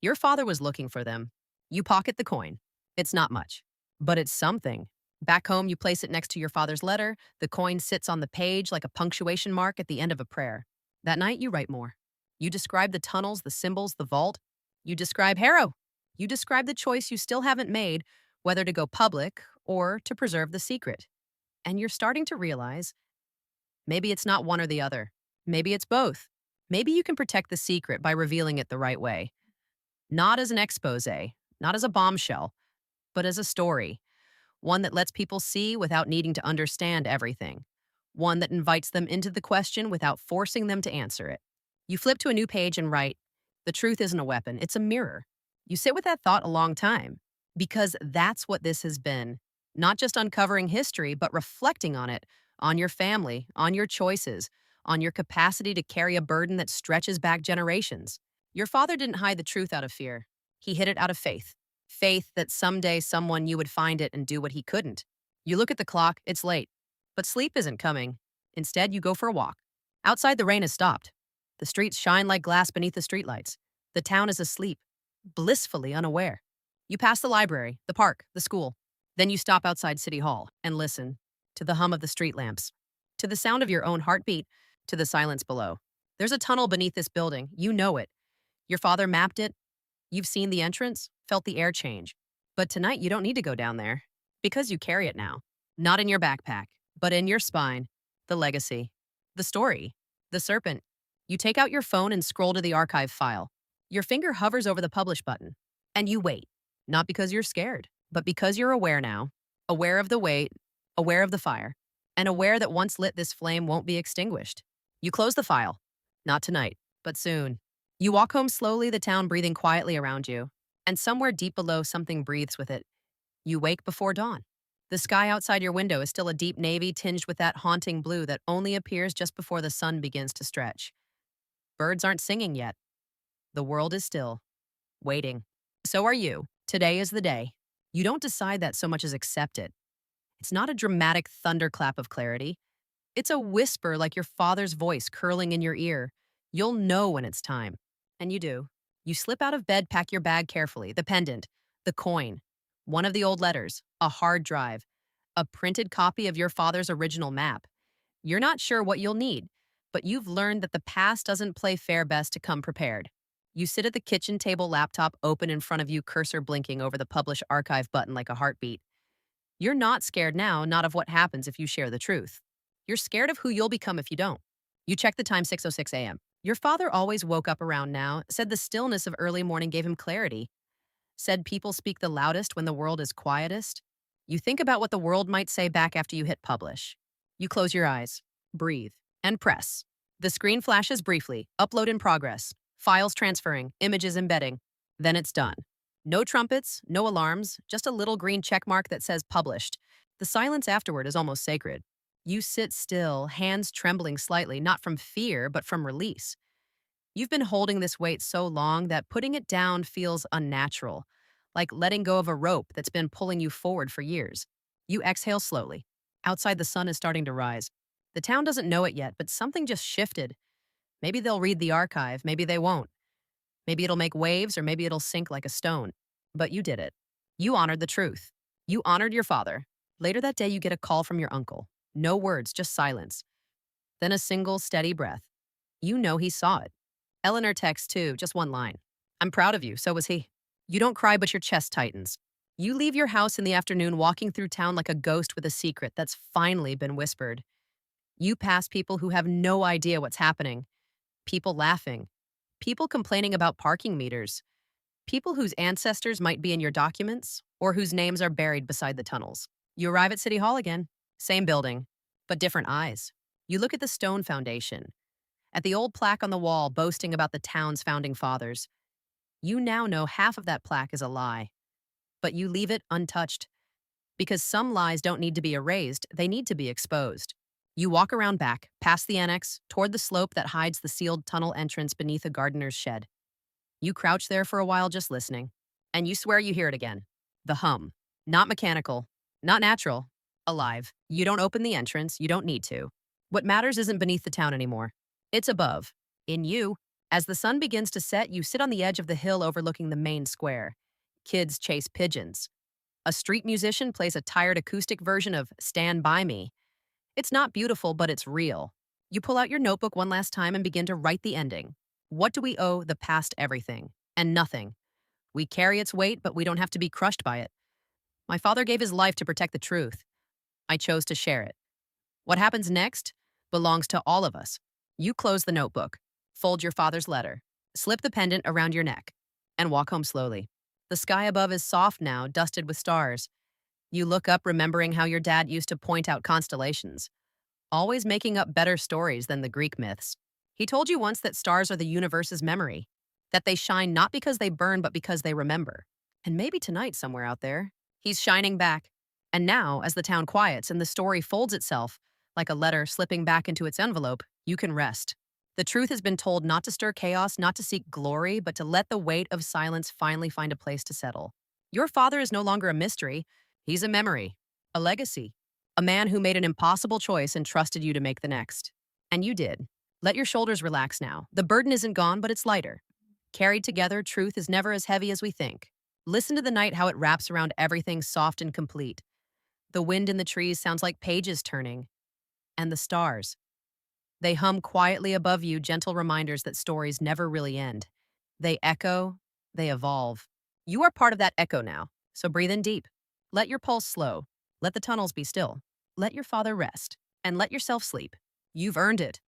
Your father was looking for them. You pocket the coin. It's not much, but it's something. Back home, you place it next to your father's letter. The coin sits on the page like a punctuation mark at the end of a prayer. That night, you write more. You describe the tunnels, the symbols, the vault. You describe Harrow. You describe the choice you still haven't made, whether to go public or to preserve the secret. And you're starting to realize maybe it's not one or the other. Maybe it's both. Maybe you can protect the secret by revealing it the right way. Not as an expose, not as a bombshell, but as a story. One that lets people see without needing to understand everything. One that invites them into the question without forcing them to answer it. You flip to a new page and write, the truth isn't a weapon, it's a mirror. You sit with that thought a long time, because that's what this has been. Not just uncovering history, but reflecting on it, on your family, on your choices, on your capacity to carry a burden that stretches back generations. Your father didn't hide the truth out of fear. He hid it out of faith. Faith that someday someone you would find it and do what he couldn't. You look at the clock, it's late. But sleep isn't coming. Instead, you go for a walk. Outside, the rain has stopped. The streets shine like glass beneath the streetlights. The town is asleep, blissfully unaware. You pass the library, the park, the school. Then you stop outside City Hall and listen to the hum of the street lamps. to the sound of your own heartbeat, to the silence below. There's a tunnel beneath this building. You know it. Your father mapped it. You've seen the entrance, felt the air change. But tonight, you don't need to go down there because you carry it now. Not in your backpack, but in your spine. The legacy, the story, the serpent. You take out your phone and scroll to the archive file. Your finger hovers over the publish button, and you wait. Not because you're scared, but because you're aware now, aware of the weight, aware of the fire, and aware that once lit, this flame won't be extinguished. You close the file. Not tonight, but soon. You walk home slowly, the town breathing quietly around you, and somewhere deep below, something breathes with it. You wake before dawn. The sky outside your window is still a deep navy tinged with that haunting blue that only appears just before the sun begins to stretch. Birds aren't singing yet. The world is still, waiting. So are you. Today is the day. You don't decide that so much as accept it. It's not a dramatic thunderclap of clarity. It's a whisper like your father's voice curling in your ear. You'll know when it's time. And you do. You slip out of bed, pack your bag carefully, the pendant, the coin, one of the old letters, a hard drive, a printed copy of your father's original map. You're not sure what you'll need, but you've learned that the past doesn't play fair best to come prepared. You sit at the kitchen table, laptop open in front of you, cursor blinking over the publish archive button like a heartbeat. You're not scared now, not of what happens if you share the truth. You're scared of who you'll become if you don't. You check the time, 6:06 a.m. Your father always woke up around now, said the stillness of early morning gave him clarity, said people speak the loudest when the world is quietest. You think about what the world might say back after you hit publish. You close your eyes, breathe, and press. The screen flashes briefly, upload in progress, files transferring, images embedding. Then it's done. No trumpets, no alarms, just a little green check mark that says published. The silence afterward is almost sacred. You sit still, hands trembling slightly, not from fear, but from release. You've been holding this weight so long that putting it down feels unnatural, like letting go of a rope that's been pulling you forward for years. You exhale slowly. Outside, the sun is starting to rise. The town doesn't know it yet, but something just shifted. Maybe they'll read the archive, maybe they won't. Maybe it'll make waves, or maybe it'll sink like a stone. But you did it. You honored the truth. You honored your father. Later that day, you get a call from your uncle. No words, just silence. Then a single, steady breath. You know he saw it. Eleanor texts too, just one line. I'm proud of you, so was he. You don't cry, but your chest tightens. You leave your house in the afternoon, walking through town like a ghost with a secret that's finally been whispered. You pass people who have no idea what's happening. People laughing. People complaining about parking meters. People whose ancestors might be in your documents or whose names are buried beside the tunnels. You arrive at City Hall again. Same building, but different eyes. You look at the stone foundation, at the old plaque on the wall boasting about the town's founding fathers. You now know half of that plaque is a lie, but you leave it untouched because some lies don't need to be erased, they need to be exposed. You walk around back, past the annex, toward the slope that hides the sealed tunnel entrance beneath a gardener's shed. You crouch there for a while just listening, and you swear you hear it again. The hum. Not mechanical, not natural, alive. You don't open the entrance, you don't need to. What matters isn't beneath the town anymore. It's above, in you. As the sun begins to set, you sit on the edge of the hill overlooking the main square. Kids chase pigeons. A street musician plays a tired acoustic version of Stand By Me. It's not beautiful, but it's real. You pull out your notebook one last time and begin to write the ending. What do we owe the past? Everything and nothing. We carry its weight, but we don't have to be crushed by it. My father gave his life to protect the truth. I chose to share it. What happens next belongs to all of us. You close the notebook, fold your father's letter, slip the pendant around your neck, and walk home slowly. The sky above is soft now, dusted with stars. You look up, remembering how your dad used to point out constellations, always making up better stories than the Greek myths. He told you once that stars are the universe's memory, that they shine not because they burn, but because they remember. And maybe tonight, somewhere out there, he's shining back. And now, as the town quiets and the story folds itself, like a letter slipping back into its envelope, you can rest. The truth has been told, not to stir chaos, not to seek glory, but to let the weight of silence finally find a place to settle. Your father is no longer a mystery. He's a memory, a legacy, a man who made an impossible choice and trusted you to make the next. And you did. Let your shoulders relax now. The burden isn't gone, but it's lighter. Carried together, truth is never as heavy as we think. Listen to the night, how it wraps around everything, soft and complete. The wind in the trees sounds like pages turning. and the stars. They hum quietly above you, gentle reminders that stories never really end. They echo, they evolve. You are part of that echo now, so breathe in deep. Let your pulse slow. Let the tunnels be still. Let your father rest. And let yourself sleep. You've earned it.